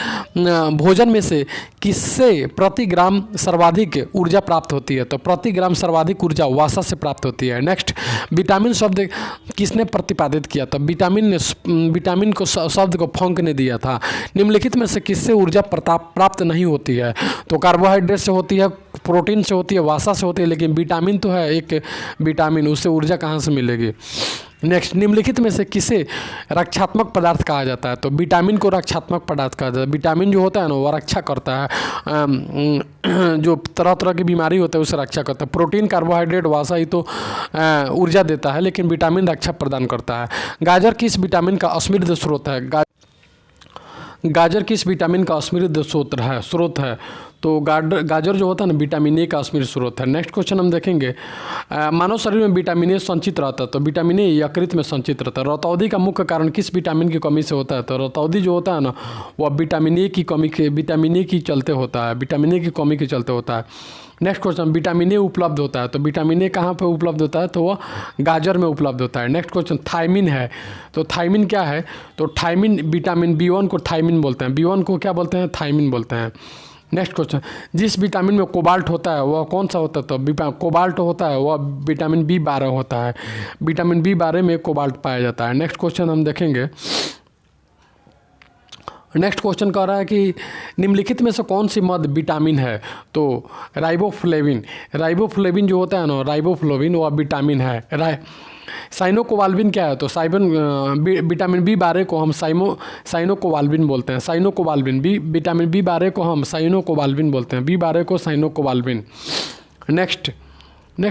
भोजन में से किससे प्रति ग्राम सर्वाधिक ऊर्जा प्राप्त होती है? तो प्रति ग्राम सर्वाधिक ऊर्जा वसा से प्राप्त होती है। नेक्स्ट, विटामिन शब्द किसने प्रतिपादित किया? तो विटामिन को शब्द को फंक ने दिया था। निम्नलिखित में से किससे ऊर्जा प्राप्त नहीं होती है? तो कार्बोहाइड्रेट से होती है, प्रोटीन से होती है, वसा से होती है, लेकिन विटामिन तो है एक विटामिन, उससे ऊर्जा कहाँ से मिलेगी? नेक्स्ट, निम्नलिखित में से किसे रक्षात्मक पदार्थ कहा जाता है? तो विटामिन को रक्षात्मक पदार्थ कहा जाता है। विटामिन जो होता है ना, वो रक्षा करता है, जो तरह तरह की बीमारी होता है उसे रक्षा करता है। प्रोटीन, कार्बोहाइड्रेट, वसा ही तो ऊर्जा देता है, लेकिन विटामिन रक्षा प्रदान करता है। गाजर किस विटामिन का असमृद्ध स्रोत है? गाजर किस विटामिन का असमृद्ध स्रोत है? तो गाजर जो होता है ना, विटामिन ए का असमृद्ध स्रोत है। नेक्स्ट क्वेश्चन हम देखेंगे, मानव शरीर में विटामिन ए संचित रहता है। तो विटामिन ए यकृत में संचित रहता है। रतौंधी का मुख्य कारण किस विटामिन की कमी से होता है? तो रतौंधी जो होता है ना, वह विटामिन ए की कमी के चलते होता है, विटामिन ए की कमी के चलते होता है। नेक्स्ट क्वेश्चन, विटामिन ए उपलब्ध होता है। तो विटामिन ए कहाँ पे उपलब्ध होता है? तो वह गाजर में उपलब्ध होता है। नेक्स्ट क्वेश्चन, थायमिन है। तो थायमिन क्या है? तो थायमिन, विटामिन B1 को थायमिन बोलते हैं। B1 को क्या बोलते हैं? थायमिन बोलते हैं। नेक्स्ट क्वेश्चन, जिस विटामिन में कोबाल्ट होता है वह कौन सा होता है? तो कोबाल्ट होता है वह विटामिन B12 होता है। विटामिन B12 में कोबाल्ट पाया जाता है। नेक्स्ट क्वेश्चन हम देखेंगे। नेक्स्ट क्वेश्चन कह रहा है कि निम्नलिखित में से कौन सी मद विटामिन है? तो राइबोफ्लेविन जो होता है ना, राइबोफ्लेविन वह विटामिन है। साइनोकोबाल्बिन क्या है? तो विटामिन B12 को हम साइनोकोबाल्बिन बोलते हैं। विटामिन B12 को हम साइनोकोबाल्बिन बोलते हैं। B12 को साइनोकोबाल्बिन। नेक्स्ट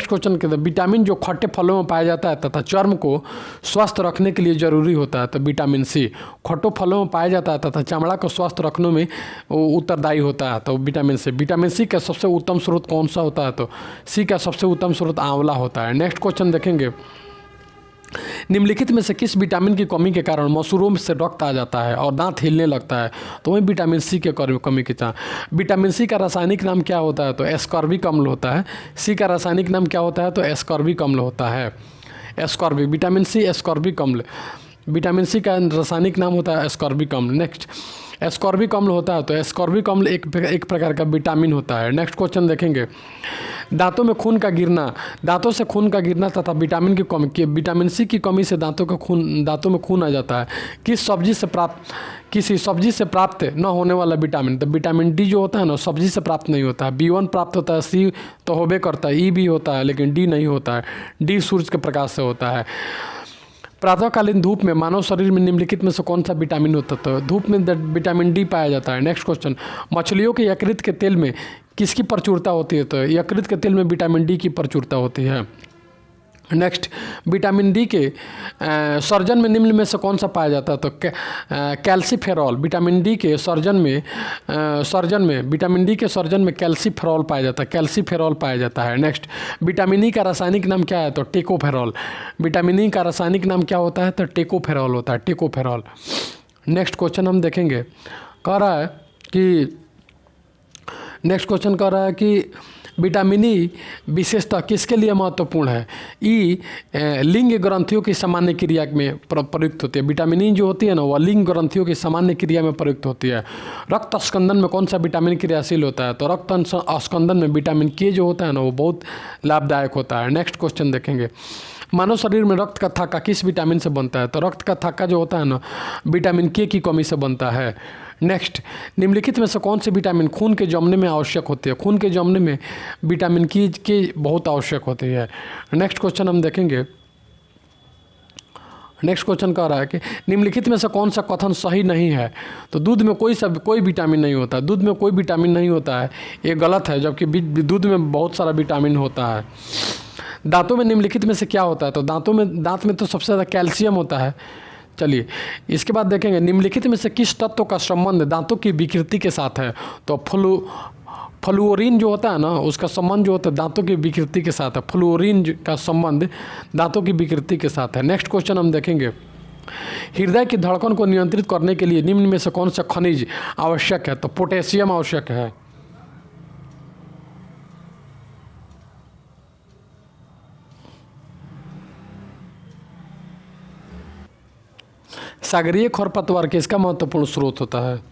क्वेश्चन कहते हैं, विटामिन जो खट्टे फलों में पाया जाता है तथा चर्म को स्वस्थ रखने के लिए जरूरी होता है। तो विटामिन C खट्टे फलों में पाया जाता है तथा चमड़ा को स्वस्थ रखने में उत्तरदायी होता है। तो विटामिन C का सबसे उत्तम स्रोत कौन सा होता है? तो C का सबसे उत्तम स्रोत आंवला होता है। नेक्स्ट क्वेश्चन देखेंगे, निम्नलिखित में से किस विटामिन की कमी के कारण मसूरों से रक्त आ जाता है और दांत हिलने लगता है? तो वही विटामिन सी के कमी के कारण। विटामिन सी का रासायनिक नाम क्या होता है? तो एस्कॉर्बिक अम्ल होता है। सी का रासायनिक नाम क्या होता है? तो एस्कॉर्बिक अम्ल होता है। एस्कॉर्बिक, विटामिन सी एस्कॉर्बिक अम्ल, विटामिन सी का रासायनिक नाम होता है एस्कॉर्बिक अम्ल। नेक्स्ट, एस्कॉर्बिक अम्ल होता है तो एस्कॉर्बिक अम्ल एक प्रकार का विटामिन होता है। नेक्स्ट क्वेश्चन देखेंगे, दांतों में खून का गिरना, दांतों से खून का गिरना तथा विटामिन की कमी, विटामिन सी की कमी से दांतों में खून आ जाता है। किसी सब्जी से प्राप्त न होने वाला विटामिन, तो विटामिन डी जो होता है ना सब्जी से प्राप्त नहीं होता है। B1 प्राप्त होता है, सी तो होबे करता है, ई भी होता है, लेकिन डी नहीं होता है। डी सूरज के प्रकाश से होता है। प्रातःकालीन धूप में मानव शरीर में निम्नलिखित में से कौन सा विटामिन होता है? तो धूप में विटामिन डी पाया जाता है। नेक्स्ट क्वेश्चन, मछलियों के यकृत के तेल में किसकी प्रचुरता होती है? तो यकृत के तेल में विटामिन डी की प्रचुरता होती है। नेक्स्ट, विटामिन डी के सर्जन में निम्न में से कौन सा पाया जाता है? तो कैल्सीफेरॉल, विटामिन डी के सर्जन में विटामिन डी के सर्जन में कैल्सीफेरॉल पाया जाता है, कैल्सीफेरॉल पाया जाता है। नेक्स्ट, विटामिन ई का रासायनिक नाम क्या है? तो टेकोफेरॉल, विटामिन ई का रासायनिक नाम क्या होता है? तो टेकोफेरॉल होता है, टेकोफेरॉल। नेक्स्ट क्वेश्चन हम देखेंगे, कह रहा है कि नेक्स्ट क्वेश्चन कह रहा है कि विटामिन ई विशेषतः किसके लिए महत्वपूर्ण है? ई लिंग ग्रंथियों की सामान्य क्रिया में प्रयुक्त होती है। विटामिन ई जो होती है ना वह लिंग ग्रंथियों की सामान्य क्रिया में प्रयुक्त होती है। रक्त स्कंदन में कौन सा विटामिन क्रियाशील होता है? तो रक्त स्कंदन में विटामिन के जो होता है ना वो बहुत लाभदायक होता है। नेक्स्ट क्वेश्चन देखेंगे, मानव शरीर में रक्त का थक्का किस विटामिन से बनता है? तो रक्त का थक्का जो होता है ना विटामिन के की कमी से बनता है। नेक्स्ट, निम्नलिखित में से कौन सी विटामिन खून के जमने में आवश्यक होती है? खून के जमने में विटामिन के बहुत आवश्यक होती है। नेक्स्ट क्वेश्चन हम देखेंगे, नेक्स्ट क्वेश्चन कह रहा है कि निम्नलिखित में से कौन सा कथन सही नहीं है? तो दूध में कोई विटामिन नहीं होता, दूध में कोई विटामिन नहीं होता है, ये गलत है, जबकि दूध में बहुत सारा विटामिन होता है। दांतों में निम्नलिखित में से क्या होता है? तो दांत में तो सबसे ज़्यादा कैल्शियम होता है। चलिए इसके बाद देखेंगे, निम्नलिखित में से किस तत्व का संबंध दांतों की विकृति के साथ है? तो फ्लूओरीन जो होता है ना उसका संबंध जो होता है दांतों की विकृति के साथ है। फ्लूओरीन का संबंध दांतों की विकृति के साथ है। नेक्स्ट क्वेश्चन हम देखेंगे, हृदय की धड़कन को नियंत्रित करने के लिए निम्न में से कौन सा खनिज आवश्यक है? तो पोटेशियम आवश्यक है। सागरीय खरपतवार किसका महत्वपूर्ण स्रोत होता है?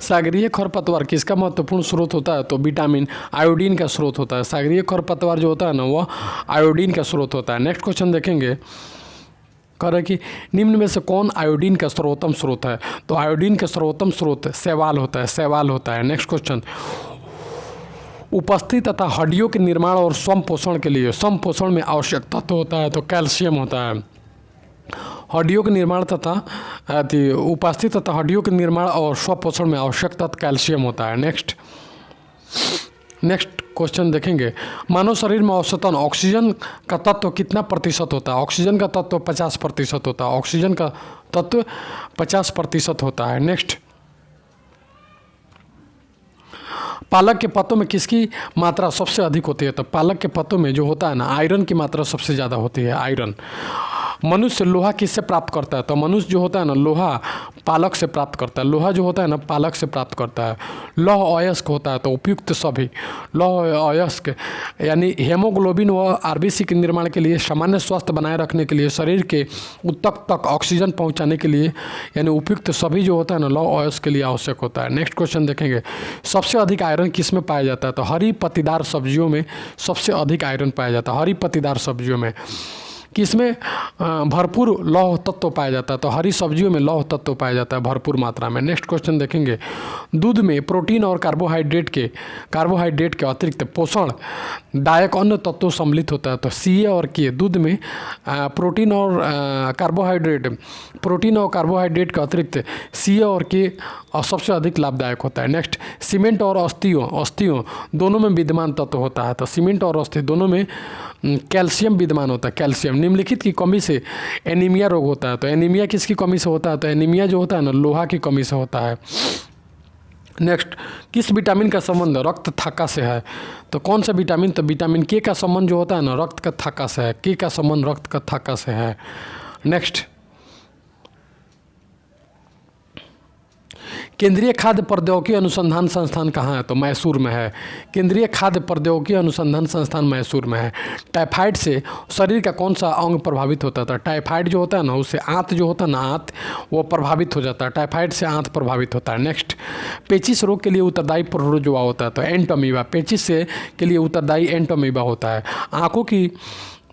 सागरीय खरपतवार किसका महत्वपूर्ण स्रोत होता है? तो विटामिन आयोडीन का स्रोत होता है। सागरीय खरपतवार जो होता है ना वह आयोडीन का स्रोत होता है। नेक्स्ट क्वेश्चन देखेंगे, कह रहे कि निम्न में से कौन आयोडीन का सर्वोत्तम स्रोत है? तो आयोडीन का सर्वोत्तम स्रोत शैवाल होता है, शैवाल होता है। नेक्स्ट क्वेश्चन, उपस्थित तथा हड्डियों के निर्माण और संपोषण के लिए संपोषण में आवश्यक तत्व होता है तो कैल्शियम होता है। हड्डियों के निर्माण तथा उपस्थित तथा हड्डियों के निर्माण और स्वपोषण में आवश्यक तत्व कैल्शियम होता है। नेक्स्ट क्वेश्चन देखेंगे, मानव शरीर में औसतन ऑक्सीजन का तत्व कितना प्रतिशत होता है? ऑक्सीजन का तत्व 50% होता है। ऑक्सीजन का तत्व 50% होता है। नेक्स्ट, पालक के पत्तों में किसकी मात्रा सबसे अधिक होती है? तो पालक के पत्तों में जो होता है ना आयरन की मात्रा सबसे ज़्यादा होती है, आयरन। मनुष्य लोहा किससे प्राप्त करता है? तो मनुष्य जो होता है ना लोहा पालक से प्राप्त करता है। लोहा जो होता है ना पालक से प्राप्त करता है। लौह अयस्क होता है तो उपयुक्त सभी लौह अयस्क यानी हेमोग्लोबिन व आरबीसी के निर्माण के लिए, सामान्य स्वास्थ्य बनाए रखने के लिए, शरीर के उत्तक तक ऑक्सीजन पहुंचाने के लिए यानी उपयुक्त सभी जो होता है ना लौह अयस्क के लिए आवश्यक होता है। नेक्स्ट क्वेश्चन देखेंगे, सबसे अधिक आयरन किस में पाया जाता है? तो हरी पत्तीदार सब्जियों में सबसे अधिक आयरन पाया जाता है। हरी पत्तीदार सब्जियों में किसमें भरपूर लौह तत्व पाया जाता है? तो हरी सब्जियों में लौह तत्व पाया जाता है भरपूर मात्रा में। नेक्स्ट क्वेश्चन देखेंगे, दूध में प्रोटीन और कार्बोहाइड्रेट के अतिरिक्त पोषण दायक अन्य तत्वों सम्मिलित होता है। तो सी और के दूध में प्रोटीन और कार्बोहाइड्रेट के अतिरिक्त सी और के सबसे अधिक लाभदायक होता है। नेक्स्ट, सीमेंट और अस्थियों दोनों में विद्यमान तत्व होता है। तो सीमेंट और अस्थि दोनों में कैल्शियम विद्यमान होता है, कैल्शियम। निम्नलिखित की कमी से एनीमिया रोग होता है। तो एनीमिया किसकी कमी से होता है? तो एनीमिया जो होता है ना लोहा की कमी से होता है। नेक्स्ट, किस विटामिन का संबंध रक्त थक्का से है? तो कौन सा विटामिन? तो विटामिन के का संबंध जो होता है ना रक्त का थक्का से है। के का संबंध रक्त का थक्का से है। नेक्स्ट, केंद्रीय खाद्य प्रौद्योगिकी अनुसंधान संस्थान कहाँ है? तो मैसूर में है। केंद्रीय खाद्य प्रौद्योगिकी अनुसंधान संस्थान मैसूर में है। टाइफाइड से शरीर का कौन सा अंग प्रभावित होता था? टाइफाइड जो होता है ना उससे आंत जो होता है ना आंत वो प्रभावित हो जाता है। टाइफाइड से आंत प्रभावित होता है। नेक्स्ट, पेचिश रोग के लिए उत्तरदायी प्रोटोजोआ होता है? तो एंटोमीबा। पेचिश से के लिए उत्तरदायी एंटोमीबा होता है। आँखों की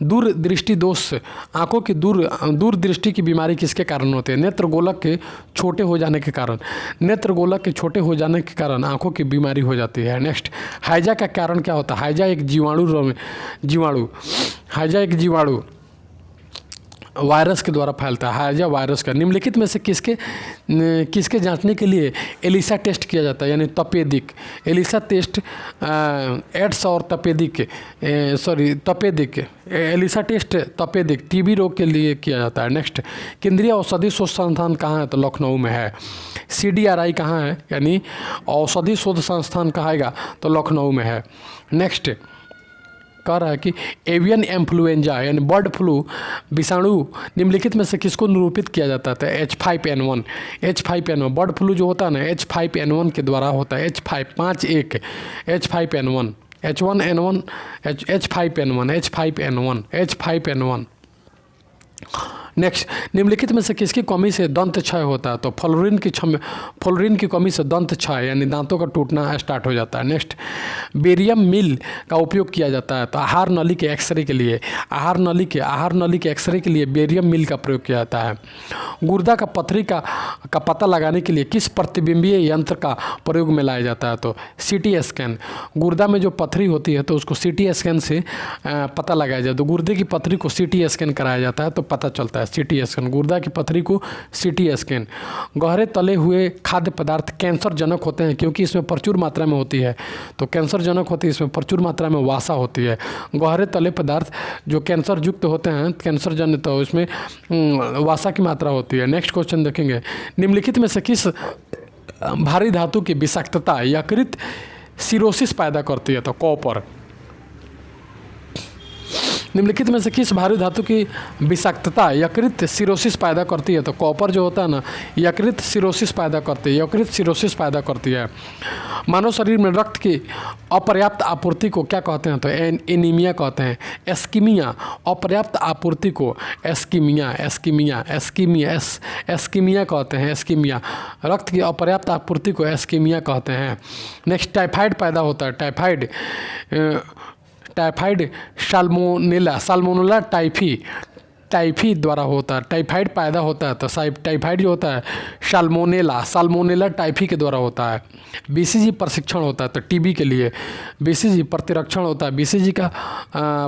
दूरदृष्टि दोष, आंखों की दूरदृष्टि की बीमारी किसके कारण होती है? नेत्रगोलक के छोटे हो जाने के कारण। नेत्रगोलक के छोटे हो जाने के कारण आंखों की बीमारी हो जाती है। नेक्स्ट, हैजा का कारण क्या होता है? हैजा एक हैजा एक जीवाणु वायरस के द्वारा फैलता है। हैजा वायरस का निम्नलिखित में से किसके जांचने के लिए एलिसा टेस्ट किया जाता है? यानी तपेदिक। एलिसा टेस्ट एड्स और तपेदिक एलिसा टेस्ट तपेदिक टीबी रोग के लिए किया जाता है। नेक्स्ट, केंद्रीय औषधि शोध संस्थान कहाँ है? तो लखनऊ में है। CDRI कहाँ है? यानी औषधि शोध संस्थान कहाएगा तो लखनऊ में है। नेक्स्ट, कह रहा है कि एवियन इन्फ्लुएंजा यानी बर्ड फ्लू विषाणु निम्नलिखित में से किसको निरूपित किया जाता है? H5N1। H5N1 बर्ड फ्लू जो होता है ना H5N1 के द्वारा होता है। H5N1 H1N1 H5N1 नेक्स्ट, निम्नलिखित में से किसकी कमी से दंत क्षय होता है? तो फ्लोरीन की कमी से दंत क्षय यानी दांतों का टूटना स्टार्ट हो जाता है। नेक्स्ट, बेरियम मिल का उपयोग किया जाता है तो आहार नली के एक्सरे के लिए बेरियम मिल का प्रयोग किया जाता है। गुर्दा का पथरी का पता लगाने के लिए किस प्रतिबिंबीय यंत्र का प्रयोग में लाया जाता है? तो CT स्कैन। गुर्दा में जो पथरी होती है तो उसको CT स्कैन से पता लगाया जाता है। तो गुर्दे की पथरी को CT स्कैन कराया जाता है तो पता चलता है। CT स्कैन, गुर्दा की पथरी को CT स्कैन। गहरे तले हुए खाद्य पदार्थ कैंसर जनक होते हैं क्योंकि इसमें प्रचुर मात्रा में होती है। तो कैंसर जनक होती है, इसमें प्रचुर मात्रा में वासा होती है। गहरे तले पदार्थ जो कैंसर युक्त होते हैं, कैंसर जनित तो इसमें वासा की मात्रा होती है। नेक्स्ट क्वेश्चन देखेंगे, निम्नलिखित में से किस भारी धातु की विषाक्तता यकृत सिरोसिस पैदा करती है? तो कॉपर। निम्नलिखित में से किस भारी धातु की विषाक्तता यकृत सिरोसिस पैदा करती है? तो कॉपर जो होता है ना यकृत सिरोसिस पैदा करती है। मानव शरीर में रक्त की अपर्याप्त आपूर्ति को क्या कहते हैं? तो एनीमिया कहते हैं। एस्कीमिया, अपर्याप्त आपूर्ति को एस्कीमिया कहते हैं। एस्कीमिया, रक्त की अपर्याप्त आपूर्ति को एस्कीमिया कहते हैं। नेक्स्ट, टाइफाइड पैदा होता है। टाइफाइड साल्मोनेला टाइफी द्वारा होता है। टाइफाइड पैदा होता है तो टाइफाइड जो होता है साल्मोनेला टाइफी के द्वारा होता है। BCG प्रशिक्षण होता है तो TB के लिए BCG प्रतिरक्षण होता है। BCG का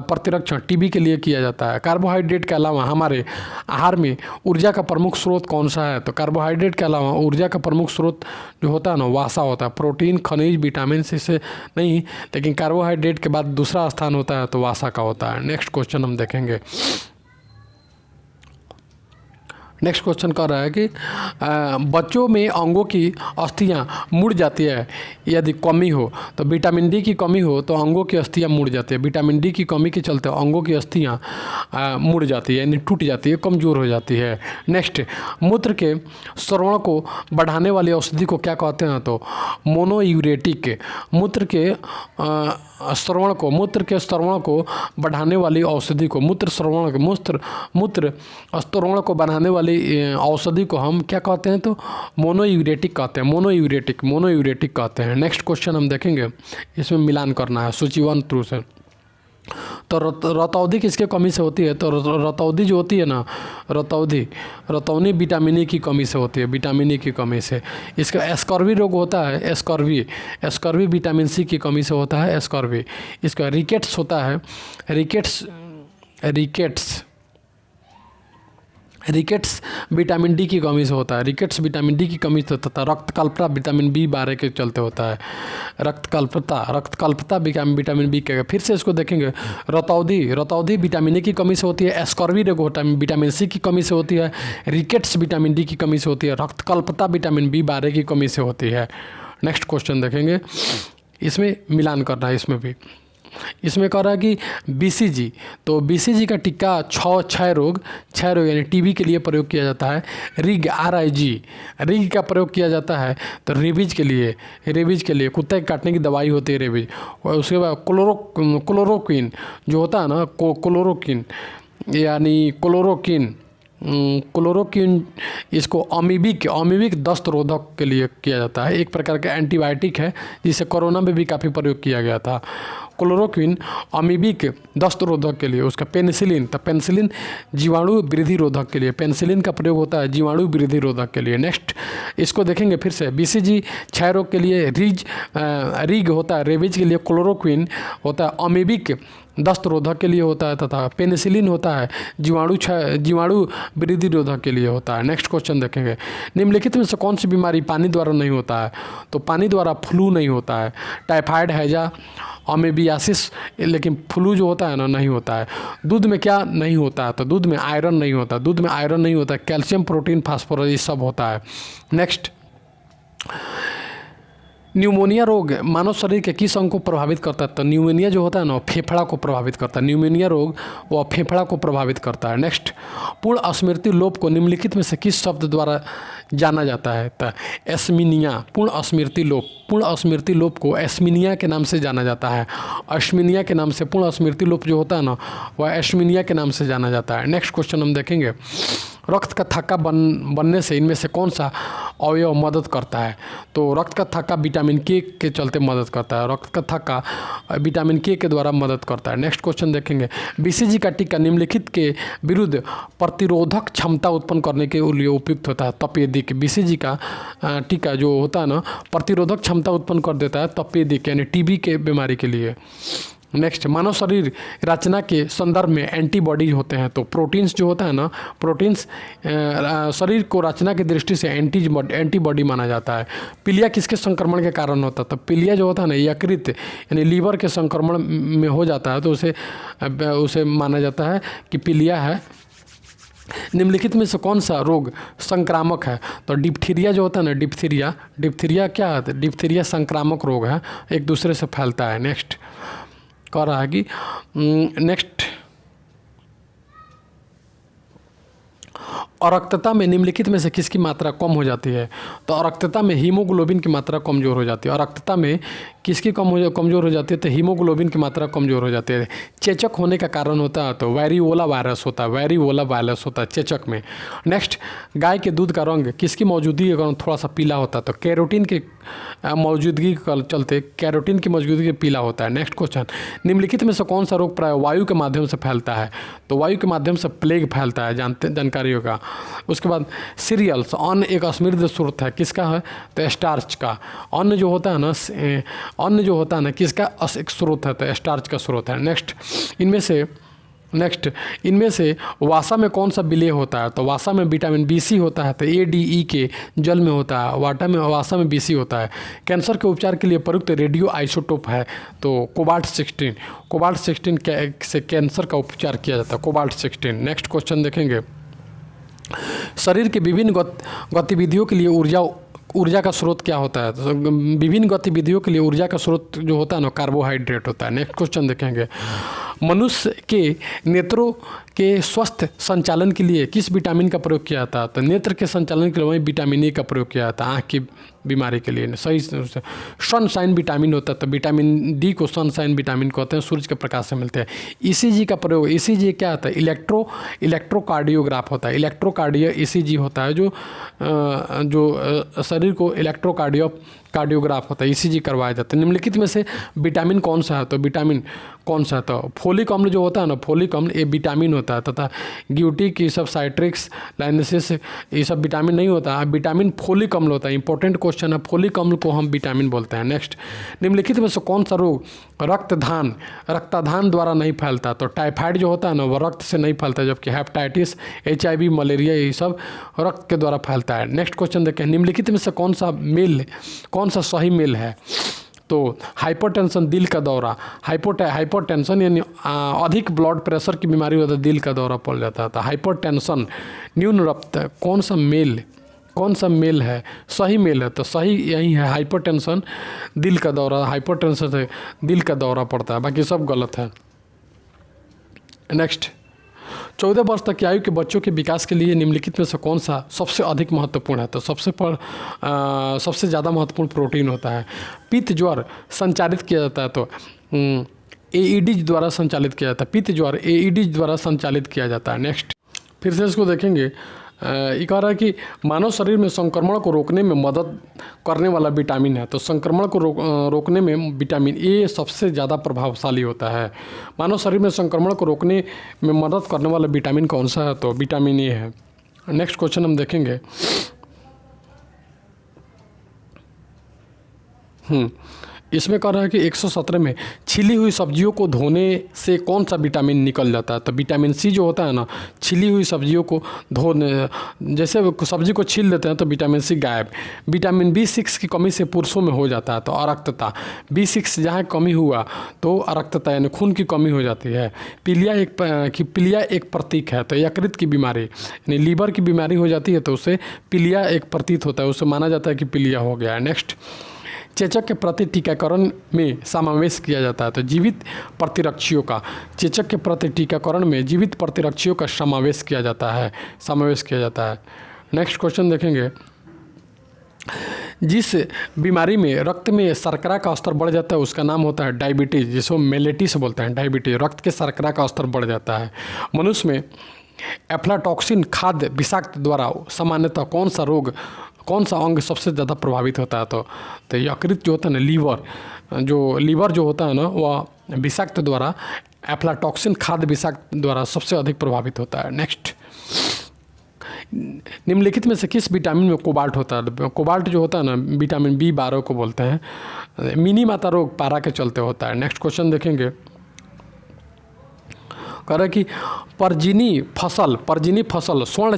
प्रतिरक्षण TB के लिए किया जाता है। कार्बोहाइड्रेट के अलावा हमारे आहार में ऊर्जा का प्रमुख स्रोत कौन सा है? तो कार्बोहाइड्रेट के अलावा ऊर्जा का प्रमुख स्रोत जो होता है ना वासा होता है। प्रोटीन, खनिज, विटामिन से नहीं, लेकिन कार्बोहाइड्रेट के बाद दूसरा स्थान होता है तो वासा का होता है। नेक्स्ट क्वेश्चन हम देखेंगे। नेक्स्ट क्वेश्चन कह रहा है कि बच्चों में अंगों की अस्थियां मुड़ जाती है यदि कमी हो। तो विटामिन डी की कमी हो तो अंगों की अस्थियां मुड़ जाती है। विटामिन डी की कमी के चलते अंगों की अस्थियां मुड़ जाती है यानी टूट जाती है, कमज़ोर हो जाती है। नेक्स्ट, मूत्र के श्रवण को बढ़ाने वाली औषधि को क्या कहते हैं? तो मोनोयूरेटिक। मूत्र के श्रवण को बढ़ाने वाली औषधि को मूत्र श्रवण को बढ़ाने वाली औषधि को हम क्या कहते हैं? तो मोनोयूरेटिक कहते हैं। नेक्स्ट क्वेश्चन हम देखेंगे, इसमें मिलान करना है सूची 1 थ्रू से। तो रतौंधी किसके कमी से होती है? तो रतौंधी जो होती है ना रतौनी विटामिन ई की कमी से होती है, विटामिन ई की कमी से। इसका एस्कॉर्बी रोग होता है, एस्कॉर्बी विटामिन सी की कमी से होता है एस्कॉर्बी। इसका रिकेट्स होता है, रिकेट्स विटामिन डी की कमी से होता है। रिकेट्स विटामिन डी की कमी से होता है। रक्तकल्पता विटामिन B12 के चलते होता है। रक्तकल्पता विटामिन B के। फिर से इसको देखेंगे, रतौंधी विटामिन ए की कमी से होती है। एस्कॉर्बी रोग विटामिन सी की कमी से होती है। रिकेट्स विटामिन डी की कमी से होती है। रक्तकल्पता विटामिन B12 की कमी से होती है। नेक्स्ट क्वेश्चन देखेंगे, इसमें मिलान करना है। इसमें कह रहा है कि बीसीजी, तो बीसीजी का टीका छः रोग यानी टीबी के लिए प्रयोग किया जाता है। रिग रिग का प्रयोग किया जाता है तो रेबीज के लिए कुत्ते के काटने की दवाई होती है रेबीज। और उसके बाद क्लोरोक्विन जो होता है ना, क्लोरोक्विन इसको अमीबिक दस्त रोधक के लिए किया जाता है। एक प्रकार का एंटीबायोटिक है जिसे कोरोना में भी काफ़ी प्रयोग किया गया था। क्लोरोक्विन अमीबिक दस्त रोधक के लिए। उसका पेनिसिलिन, तो पेनिसिलिन जीवाणु वृद्धि रोधक के लिए, पेनिसिलिन का प्रयोग होता है जीवाणु वृद्धि रोधक के लिए। नेक्स्ट इसको देखेंगे फिर से, बीसीजी क्षय रोग के लिए रिग होता है, रेबीज के लिए क्लोरोक्विन होता है, अमीबिक दस्त रोधक के लिए होता है, तथा पेनिसिलिन होता है जीवाणु वृद्धि रोधक के लिए होता है। नेक्स्ट क्वेश्चन देखेंगे, निम्नलिखित में से कौन सी बीमारी पानी द्वारा नहीं होता है? तो पानी द्वारा फ्लू नहीं होता है, टाइफाइड, हैजा, अमेबियासिस, लेकिन फ्लू जो होता है ना नहीं होता है। दूध में क्या नहीं होता है? तो दूध में आयरन नहीं होता, कैल्शियम, प्रोटीन, फास्फोरस ये सब होता है। नेक्स्ट, न्यूमोनिया रोग मानव शरीर के किस अंग को प्रभावित करता है? तो न्यूमोनिया जो होता है ना फेफड़ा को प्रभावित करता है। न्यूमोनिया रोग वो फेफड़ा को प्रभावित करता है। नेक्स्ट, पूर्ण स्मृति लोप को निम्नलिखित में से किस शब्द द्वारा जाना जाता है? तो एस्मिनिया, पूर्ण स्मृति लोप को एस्मिनिया के नाम से जाना जाता है। एस्मिनिया के नाम से पूर्ण स्मृति लोप जो होता है ना वह एस्मिनिया के नाम से जाना जाता है। नेक्स्ट क्वेश्चन हम देखेंगे, रक्त का थक्का बनने से इनमें से कौन सा अवयव मदद करता है? तो रक्त का थक्का विटामिन के चलते मदद करता है, रक्त का थक्का विटामिन के द्वारा मदद करता है। नेक्स्ट क्वेश्चन देखेंगे, बीसीजी का टीका निम्नलिखित के विरुद्ध प्रतिरोधक क्षमता उत्पन्न करने के लिए उपयुक्त होता है। तपेदिक, बीसीजी का टीका जो होता है ना प्रतिरोधक क्षमता उत्पन्न कर देता है तपेदिक यानी टीबी के बीमारी के लिए। नेक्स्ट, मानव शरीर रचना के संदर्भ में एंटीबॉडी होते हैं। तो प्रोटीन्स जो होता है ना, प्रोटीन्स शरीर को रचना की दृष्टि से एंटीबॉडी माना जाता है। पीलिया किसके संक्रमण के कारण होता है? तो पीलिया जो होता है ना यकृत यानी लीवर के संक्रमण में हो जाता है, तो उसे माना जाता है कि पीलिया है। निम्नलिखित में से कौन सा रोग संक्रामक है? तो डिप्थीरिया जो होता है ना, डिप्थीरिया क्या है? डिप्थीरिया संक्रामक रोग है, एक दूसरे से फैलता है। नेक्स्ट कह रहा है कि नेक्स्ट, अरक्तता में निम्नलिखित में से किसकी मात्रा कम हो जाती है? तो अरक्तता में हीमोग्लोबिन की मात्रा कमज़ोर हो जाती है। अरक्तता में किसकी कमज़ोर हो जाती है? तो हीमोग्लोबिन की मात्रा कमज़ोर हो जाती है। चेचक होने का कारण होता है तो वेरिओला वायरस होता है चेचक में। नेक्स्ट, गाय के दूध का रंग किसकी मौजूदगी के कारण थोड़ा सा पीला होता है? तो कैरोटीन की मौजूदगी के चलते कैरोटीन की मौजूदगी के पीला होता है। नेक्स्ट क्वेश्चन, निम्नलिखित में से कौन सा रोग प्राय वायु के माध्यम से फैलता है? तो वायु के माध्यम से प्लेग फैलता है, जानकारी होगा। उसके बाद सीरियल्स, अन्न एक समृद्ध स्रोत है, किसका है? तो स्टार्च का। अन्न जो होता है ना किसका एक स्रोत है? तो स्टार्च का स्रोत है। नेक्स्ट, इनमें से वासा में कौन सा विलेय होता है? तो वासा में विटामिन BC होता है, तो ADE के जल में होता है, वासा में BC होता है। कैंसर के उपचार के लिए प्रयुक्त रेडियो आइसोटोप है तो कोबाल्ट 16 से कैंसर का उपचार किया जाता है, कोबाल्ट 16। नेक्स्ट क्वेश्चन देखेंगे, शरीर के विभिन्न गतिविधियों के लिए ऊर्जा का स्रोत क्या होता है? तो विभिन्न गतिविधियों के लिए ऊर्जा का स्रोत जो होता है ना कार्बोहाइड्रेट होता है। नेक्स्ट क्वेश्चन देखेंगे, मनुष्य के नेत्रों के स्वस्थ संचालन के लिए किस विटामिन का प्रयोग किया जाता है? तो नेत्र के संचालन के लिए वही विटामिन E का प्रयोग किया जाता है। आँख की बीमारी के लिए सही सनशाइन विटामिन होता है, तो विटामिन D को सनशाइन विटामिन कहते हैं, सूरज के प्रकाश से मिलते हैं। ECG का प्रयोग, ECG क्या होता है? इलेक्ट्रोकार्डियोग्राफ होता है, इलेक्ट्रोकार्डियो ECG होता है जो शरीर को कार्डियोग्राफ होता है, ECG करवाया जाता है। निम्नलिखित में से विटामिन कौन सा है? तो विटामिन कौन सा है? तो फोलिक अम्ल जो होता है ना, फोलिक अम्ल ये विटामिन होता है, तथा ग्यूटिक ये सब साइट्रिक्स लाइनेसिस ये सब विटामिन नहीं होता है, विटामिन फोलिक अम्ल होता है। इंपॉर्टेंट क्वेश्चन है, फोलिक अम्ल को हम विटामिन बोलते हैं। नेक्स्ट, निम्नलिखित में से कौन सा रोग रक्तदान द्वारा नहीं फैलता? तो टाइफाइड जो होता है ना वो रक्त से नहीं फैलता, जबकि हेपेटाइटिस, HIV, मलेरिया ये सब रक्त के द्वारा फैलता है। नेक्स्ट क्वेश्चन देखें, निम्नलिखित में से कौन सा सही मेल है? तो हाइपरटेंशन, दिल का दौरा, हाइपरटेंशन यानी अधिक ब्लड प्रेशर की बीमारी होता है, दिल का दौरा पड़ जाता है। तो हाइपरटेंशन, न्यून रक्त, कौन सा मेल कौन सा मेल है, सही मेल है, तो सही यही है हाइपरटेंशन, दिल का दौरा। हाइपरटेंशन से दिल का दौरा पड़ता है, बाकी सब गलत है। नेक्स्ट, 14 वर्ष तक की आयु के बच्चों के विकास के लिए निम्नलिखित में से कौन सा सबसे अधिक महत्वपूर्ण है, तो सबसे ज़्यादा महत्वपूर्ण प्रोटीन होता है। पित्त ज्वर संचालित किया जाता है, तो एईडी द्वारा संचालित किया जाता है। पित्त ज्वर एईडी द्वारा संचालित किया जाता है। नेक्स्ट, फिर से इसको देखेंगे। ये कह रहा है कि मानव शरीर में संक्रमण को रोकने में मदद करने वाला विटामिन है, तो संक्रमण को रोकने में विटामिन ए सबसे ज़्यादा प्रभावशाली होता है। मानव शरीर में संक्रमण को रोकने में मदद करने वाला विटामिन कौन सा है, तो विटामिन ए है। नेक्स्ट क्वेश्चन हम देखेंगे। इसमें कह रहा है कि 117 में छिली हुई सब्जियों को धोने से कौन सा विटामिन निकल जाता है, तो विटामिन सी जो होता है ना, छिली हुई सब्जियों को धोने, जैसे सब्जी को छील देते हैं तो विटामिन सी गायब। विटामिन B6 की कमी से पुरुषों में हो जाता है, तो अरक्तता। B6 जहाँ कमी हुआ तो अरक्तता यानी खून की कमी हो जाती है। पीलिया एक प्रतीक है, तो यकृत की बीमारी यानी लीवर की बीमारी हो जाती है, तो उसे पीलिया एक प्रतीत होता है, उसे माना जाता है कि पीलिया हो गया है। नेक्स्ट, चेचक के प्रति टीकाकरण में समावेश किया जाता है, तो जीवित प्रतिरक्षियों का, चेचक के प्रति टीकाकरण में जीवित प्रतिरक्षियों का समावेश किया जाता है। नेक्स्ट क्वेश्चन देखेंगे। जिस बीमारी में रक्त में शर्करा का स्तर बढ़ जाता है उसका नाम होता है डायबिटीज़, जिसको मेलेटिस बोलते हैं। डायबिटीज, रक्त के शर्करा का स्तर बढ़ जाता है। मनुष्य में एफ्लाटॉक्सिन खाद्य विषाक्त द्वारा सामान्यतः कौन सा अंग सबसे ज़्यादा प्रभावित होता है, तो यकृत जो होता है ना, लीवर जो होता है ना, वह विषाक्त द्वारा, एफ्लाटॉक्सिन खाद्य विषाक्त द्वारा सबसे अधिक प्रभावित होता है। नेक्स्ट, निम्नलिखित में से किस विटामिन में कोबाल्ट होता है? कोबाल्ट जो होता है ना, विटामिन B12 को बोलते हैं। मिनी माता रोग पारा के चलते होता है। नेक्स्ट क्वेश्चन देखेंगे। कह रहा है कि परजीनी फसल स्वर्ण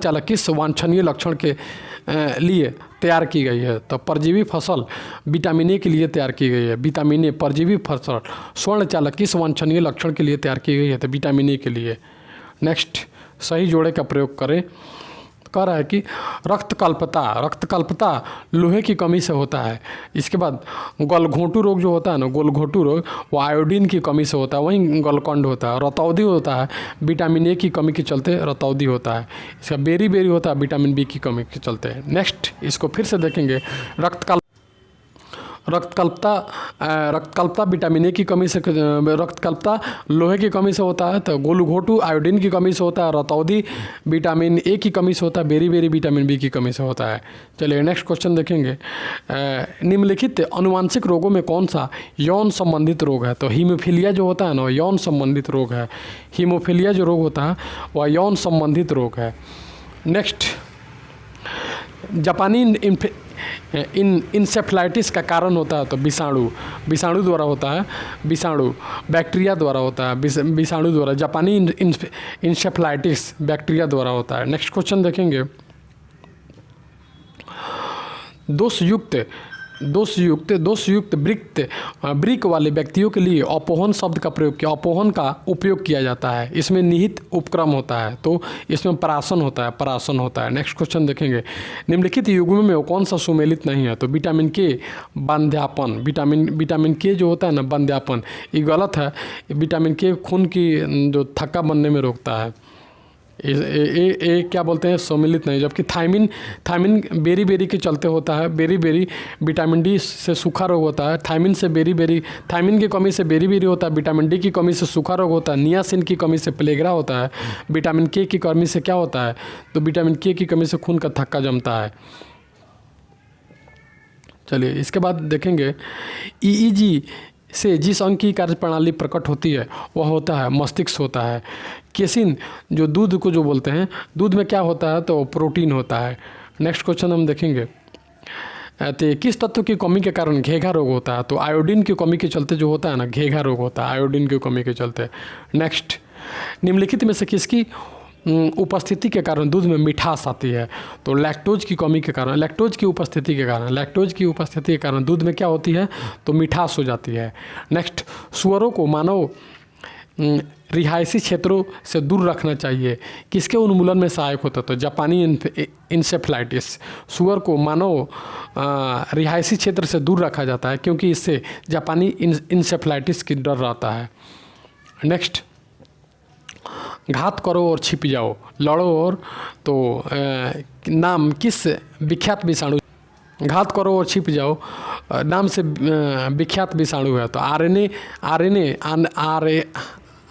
चालक किस वांछनीय लक्षण के लिए तैयार की गई है, तो परजीवी फसल विटामिन ए के लिए तैयार की गई है। विटामिन ए, परजीवी फसल स्वर्ण चालक किस वांछनीय लक्षण के लिए तैयार की गई है, तो विटामिन ए के लिए। नेक्स्ट, सही जोड़े का प्रयोग करें। कह रहा है कि रक्त कल्पता लोहे की कमी से होता है। इसके बाद गलघोंटू रोग जो होता है ना, गलघोंटू रोग, वो आयोडीन की कमी से होता है, वहीं गलकंड होता है। रतौदी होता है, विटामिन ए की कमी के चलते रतौदी होता है। इसका बेरी होता है, विटामिन बी की कमी के चलते। नेक्स्ट, इसको फिर से देखेंगे। रक्तकल्पता विटामिन ए की कमी से, रक्तकल्पता लोहे की कमी से होता है, तो गोलघोटू आयोडीन की कमी से होता है, रतौदी विटामिन ए की कमी से होता है, बेरी विटामिन बी की कमी से होता है। चलिए नेक्स्ट क्वेश्चन देखेंगे। निम्नलिखित अनुवांशिक रोगों में कौन सा यौन संबंधित रोग है, तो हीमोफीलिया जो होता है ना, यौन संबंधित रोग है। हीमोफीलिया जो रोग होता है वह यौन संबंधित रोग है। नेक्स्ट, जापानी इंसेफ्लाइटिस का कारण होता है, तो विषाणु द्वारा होता है। बैक्टीरिया द्वारा होता है, विषाणु द्वारा। जापानी इंसेफ्लाइटिस बैक्टीरिया द्वारा होता है। नेक्स्ट क्वेश्चन देखेंगे। दोषयुक्त वृक्क वाले व्यक्तियों के लिए अपोहन शब्द का उपयोग किया जाता है। इसमें निहित उपक्रम होता है, तो इसमें परासन होता है। नेक्स्ट क्वेश्चन देखेंगे। निम्नलिखित युग्म में कौन सा सुमेलित नहीं है, तो विटामिन के बांध्यापन। विटामिन के जो होता है ना, बांध्यापन, ये गलत है। विटामिन के खून की जो थक्का बनने में रोकता है, ये क्या बोलते हैं, सम्मिलित नहीं। जबकि थायमिन बेरी के चलते होता है। बेरी विटामिन डी से सूखा रोग होता है। थायमिन की कमी से बेरी होता है। विटामिन डी की कमी से सूखा रोग होता है। नियासिन की कमी से प्लेगरा होता है। विटामिन के की कमी से क्या होता है, तो विटामिन के की कमी से खून का थक्का जमता है। चलिए इसके बाद देखेंगे। ईईजी से जिस अंग की कार्यप्रणाली प्रकट होती है वह होता है मस्तिष्क होता है। केसिन जो दूध को जो बोलते हैं, दूध में क्या होता है, तो प्रोटीन होता है। नेक्स्ट क्वेश्चन हम देखेंगे। तो किस तत्व की कमी के कारण घेघा रोग होता है, तो आयोडीन की कमी के चलते जो होता है ना, घेघा रोग होता है आयोडीन की कमी के चलते। नेक्स्ट, निम्नलिखित में से किसकी उपस्थिति के कारण दूध में मिठास आती है, तो लैक्टोज की उपस्थिति के कारण दूध में क्या होती है, तो मिठास हो जाती है। नेक्स्ट, सुअरों को मानव रिहायशी क्षेत्रों से दूर रखना चाहिए। किसके उन्मूलन में सहायक होता है? तो जापानी इंसेफ्लाइटिस। सुअर को मानव रिहायशी क्षेत्र से दूर रखा जाता है क्योंकि इससे जापानी इंसेफ्लाइटिस की डर रहता है। नेक्स्ट, घात करो और छिप जाओ, लड़ो और तो नाम किस विख्यात विषाणु? घात करो और छिप जाओ नाम से विख्यात विषाणु है। तो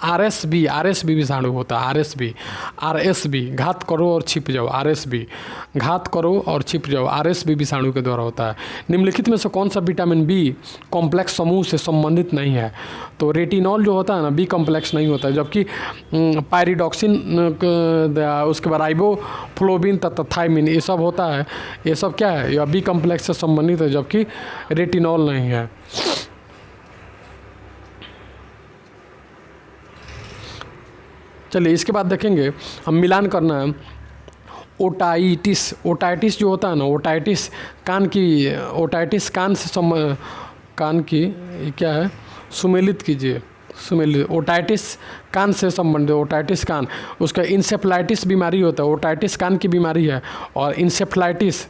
आरएसबी विषाणु होता है। आरएसबी घात करो और छिप जाओ, आरएसबी घात करो और छिप जाओ, आरएसबी विषाणु के द्वारा होता है। निम्नलिखित में से कौन सा विटामिन बी कॉम्प्लेक्स समूह से संबंधित नहीं है? तो रेटिनॉल जो होता है ना, बी कॉम्प्लेक्स नहीं होता है, जबकि पायरिडॉक्सिन, उसके बाद राइबोफ्लोविन तथा थायमिन, ये सब होता है। ये सब क्या है? यह बी कॉम्प्लेक्स से संबंधित है, जबकि रेटिनॉल नहीं है। चलिए इसके बाद देखेंगे हम मिलान करना है। ओटाइटिस जो होता है ना, ओटाइटिस कान से कान की क्या है? सुमेलित कीजिए, सुमेलित। ओटाइटिस कान से संबंधित, ओटाइटिस कान, उसका इंसेफ्लाइटिस बीमारी होता है। ओटाइटिस कान की बीमारी है। और इंसेफ्लाइटिस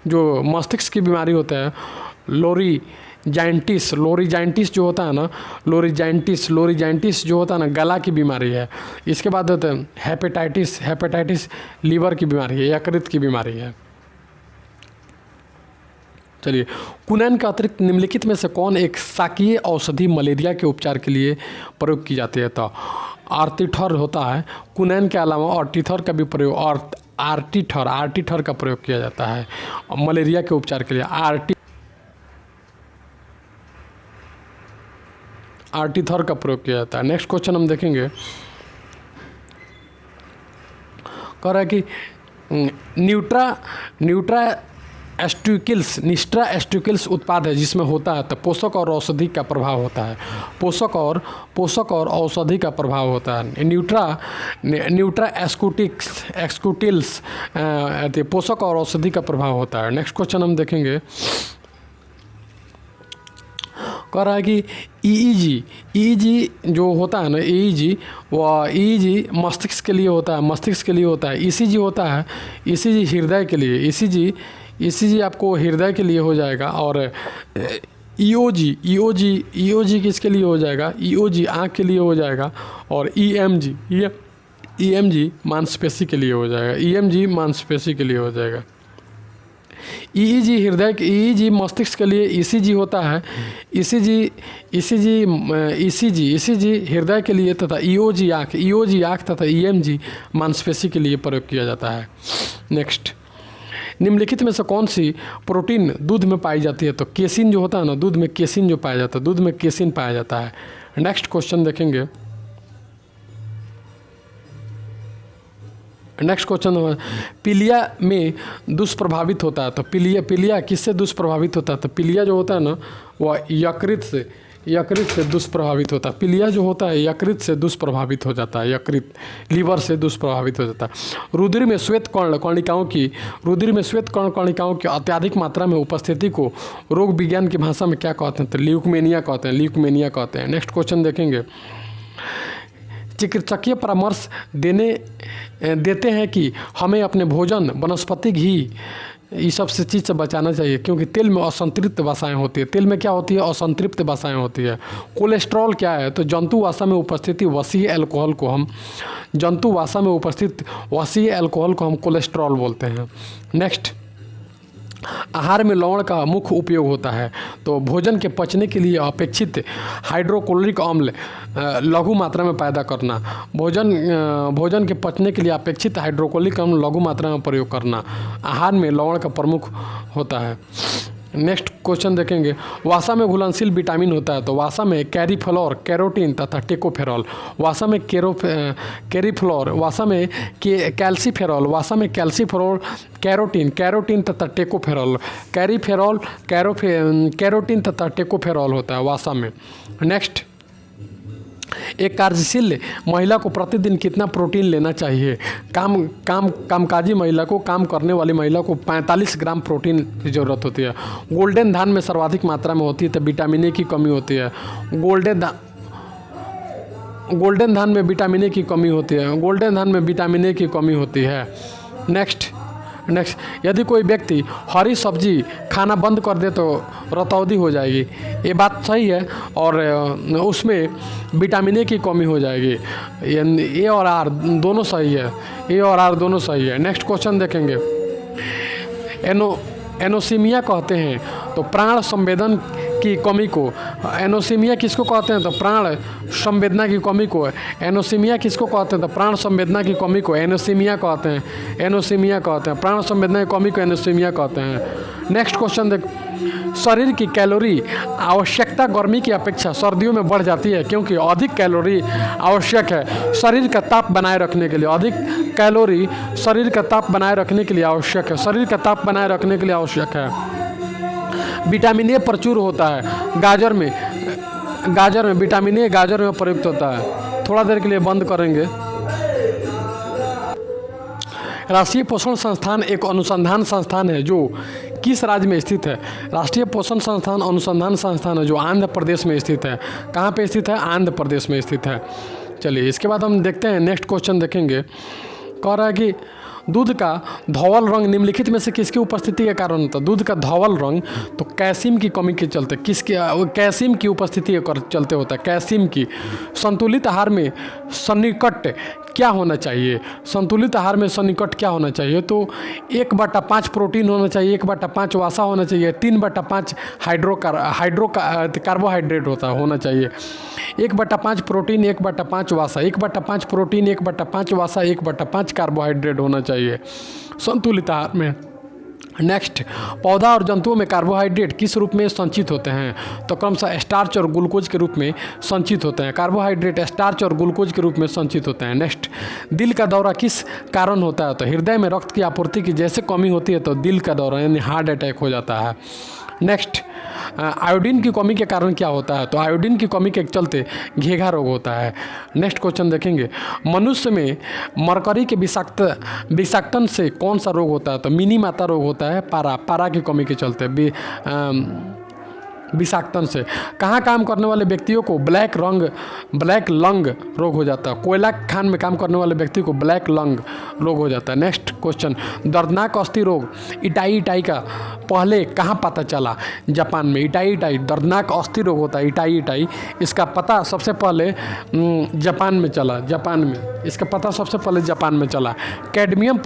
जो मस्तिष्क की बीमारी होता है। लोरीजाइंटिस जो होता है ना, लोरीजाइंटिस जो होता है ना, गला की बीमारी है। इसके बाद होता है हेपेटाइटिस लीवर की बीमारी है, यकृत की बीमारी है। चलिए, कुनैन के अतिरिक्त निम्नलिखित में से कौन एक शाकीय औषधि मलेरिया के उपचार के लिए प्रयोग की जाती है? तो आर्टिथर होता है। कुनैन के अलावा आर्टिथर का भी प्रयोग, और आर्टिथर का प्रयोग किया जाता है मलेरिया के उपचार के लिए। आर्टिथर का प्रयोग किया जाता है। नेक्स्ट क्वेश्चन हम देखेंगे, कह रहा है कि निस्ट्रा एस्टिकल्स उत्पाद है जिसमें होता है तो पोषक और औषधि का प्रभाव होता है। पोषक और औषधि का प्रभाव होता है। न्यूट्रा एक्सक्यूटिल्स पोषक और औषधि का प्रभाव होता है। नेक्स्ट क्वेश्चन हम देखेंगे, कह रहा है कि ईईजी जो होता है ना, ईईजी मस्तिष्क के लिए होता है। ईसीजी होता है, ईसीजी हृदय के लिए, ईसीजी आपको हृदय के लिए हो जाएगा। और ईओजी किसके लिए हो जाएगा? ईओजी आँख के लिए हो जाएगा। और ईएमजी मांसपेशी के लिए हो जाएगा। ईईजी मस्तिष्क के लिए, ईसीजी होता है, ईसीजी हृदय के लिए तथा ईओजी आँख तथा ईएमजी मांसपेशी के लिए प्रयोग किया जाता है। नेक्स्ट, निम्नलिखित में से कौन सी प्रोटीन दूध में पाई जाती है? तो केसिन जो होता है ना, दूध में केसिन पाया जाता है। नेक्स्ट क्वेश्चन देखेंगे, नेक्स्ट क्वेश्चन, पीलिया में दुष्प्रभावित होता है। तो पीलिया किससे दुष्प्रभावित होता है? तो पीलिया जो होता है ना, वह यकृत से दुष्प्रभावित होता है। पीलिया जो होता है यकृत से दुष्प्रभावित हो जाता है, लीवर से दुष्प्रभावित हो जाता है। रुधिर में श्वेत कणिकाओं की अत्यधिक मात्रा में उपस्थिति को रोग विज्ञान की भाषा में क्या कहते हैं? तो ल्यूकेमिया कहते हैं। नेक्स्ट क्वेश्चन देखेंगे, चिकित्सकीय परामर्श देते हैं कि हमें अपने भोजन वनस्पति घी ये सब से चीज़ से बचाना चाहिए क्योंकि तेल में असंतृप्त वसाएं होती है। तेल में क्या होती है? असंतृप्त वसाएं होती है। कोलेस्ट्रॉल क्या है? तो जंतु वसा में उपस्थित वसीय अल्कोहल को हम कोलेस्ट्रॉल बोलते हैं। नेक्स्ट, आहार में लवण का मुख्य उपयोग होता है। तो भोजन के पचने के लिए अपेक्षित हाइड्रोक्लोरिक अम्ल लघु मात्रा में पैदा करना, भोजन के पचने के लिए अपेक्षित हाइड्रोक्लोरिक अम्ल लघु मात्रा में प्रयोग करना आहार में लवण का प्रमुख होता है। नेक्स्ट क्वेश्चन देखेंगे, वसा में घुलनशील विटामिन होता है। तो वसा में कैरीफ्लोर, कैरोटीन तथा टेकोफेरॉल, वसा में कैरीफ्लोर, वसा में कैल्सीफेरॉल, कैरोटीन तथा टेकोफेरॉल, कैरोटीन तथा टेकोफेरॉल होता है वसा में। नेक्स्ट, एक कार्यशील महिला को प्रतिदिन कितना प्रोटीन लेना चाहिए? कामकाजी महिला को, काम करने वाली महिला को 45 ग्राम प्रोटीन की ज़रूरत होती है। गोल्डन धान में सर्वाधिक मात्रा में होती है तो विटामिन ए की कमी होती है। गोल्डन धान में विटामिन ए की कमी होती है, गोल्डन धान में विटामिन ए की कमी होती है। नेक्स्ट, यदि कोई व्यक्ति हरी सब्जी खाना बंद कर दे तो रतौंधी हो जाएगी, ये बात सही है, और उसमें विटामिन ए की कमी हो जाएगी। ए और आर दोनों सही है, ए और आर दोनों सही है। नेक्स्ट क्वेश्चन देखेंगे, एनोसीमिया कहते हैं तो प्राण संवेदन की कमी को, एनोसीमिया किसको कहते हैं तो प्राण संवेदना की कमी को, एनोसीमिया किसको कहते हैं तो प्राण संवेदना की कमी को एनोसीमिया कहते हैं, एनोसीमिया कहते हैं, प्राण संवेदना की कमी को एनोसीमिया कहते हैं। नेक्स्ट क्वेश्चन देख, शरीर की कैलोरी आवश्यकता गर्मी की अपेक्षा सर्दियों में बढ़ जाती है क्योंकि अधिक कैलोरी आवश्यक है शरीर का ताप बनाए रखने के लिए, अधिक कैलोरी शरीर का ताप बनाए रखने के लिए आवश्यक है, शरीर का ताप बनाए रखने के लिए आवश्यक है। विटामिन ए प्रचुर होता है गाजर में, विटामिन ए गाजर में प्रयुक्त होता है। थोड़ा देर के लिए बंद करेंगे। राष्ट्रीय पोषण संस्थान एक अनुसंधान संस्थान है जो किस राज्य में स्थित है? राष्ट्रीय पोषण संस्थान अनुसंधान संस्थान है जो आंध्र प्रदेश में स्थित है। कहाँ पे स्थित है? आंध्र प्रदेश में स्थित है। चलिए इसके बाद हम देखते हैं, नेक्स्ट क्वेश्चन देखेंगे। कह रहा है कि दूध का धवल रंग निम्नलिखित में से किसकी उपस्थिति के कारण होता है? दूध का धवल रंग तो कैल्शियम की कमी के चलते, कैल्शियम की उपस्थिति के चलते होता है, कैल्शियम की। संतुलित आहार में सन्निकट क्या होना चाहिए? संतुलित आहार में सन्निकट क्या होना चाहिए? तो 1/5 प्रोटीन होना चाहिए, 1/5 वसा होना चाहिए, 3/5 कार्बोहाइड्रेट होना चाहिए। 1/5 प्रोटीन, 1/5 वसा, 1/5 प्रोटीन, 1/5 वसा, 1/5 कार्बोहाइड्रेट होना चाहिए संतुलित आहार में। नेक्स्ट, पौधा और जंतुओं में कार्बोहाइड्रेट किस रूप में संचित होते हैं? तो क्रमशः स्टार्च और ग्लूकोज के रूप में संचित होते हैं। कार्बोहाइड्रेट स्टार्च और ग्लूकोज के रूप में संचित होते हैं। नेक्स्ट, दिल का दौरा किस कारण होता है? तो हृदय में रक्त की आपूर्ति की जैसे कमी होती है तो दिल का दौरा यानी हार्ट अटैक हो जाता है। नेक्स्ट, आयोडीन की कमी के कारण क्या होता है? तो आयोडीन की कमी के चलते घेघा रोग होता है। नेक्स्ट क्वेश्चन देखेंगे, मनुष्य में मरकरी के विषाक्तन से कौन सा रोग होता है? तो मिनी माता रोग होता है, पारा की कमी के चलते विषाक्तन से। कहाँ काम करने वाले व्यक्तियों को ब्लैक लंग रोग हो जाता है? कोयला खान में काम करने वाले व्यक्ति को ब्लैक लंग रोग हो जाता है। नेक्स्ट क्वेश्चन, दर्दनाक अस्थि रोग इटाई का पहले कहाँ पता चला? जापान में। इटाई दर्दनाक अस्थि रोग होता है, इटाई। इसका पता सबसे पहले जापान में चला, इसका पता सबसे पहले जापान में चला। कैडमियम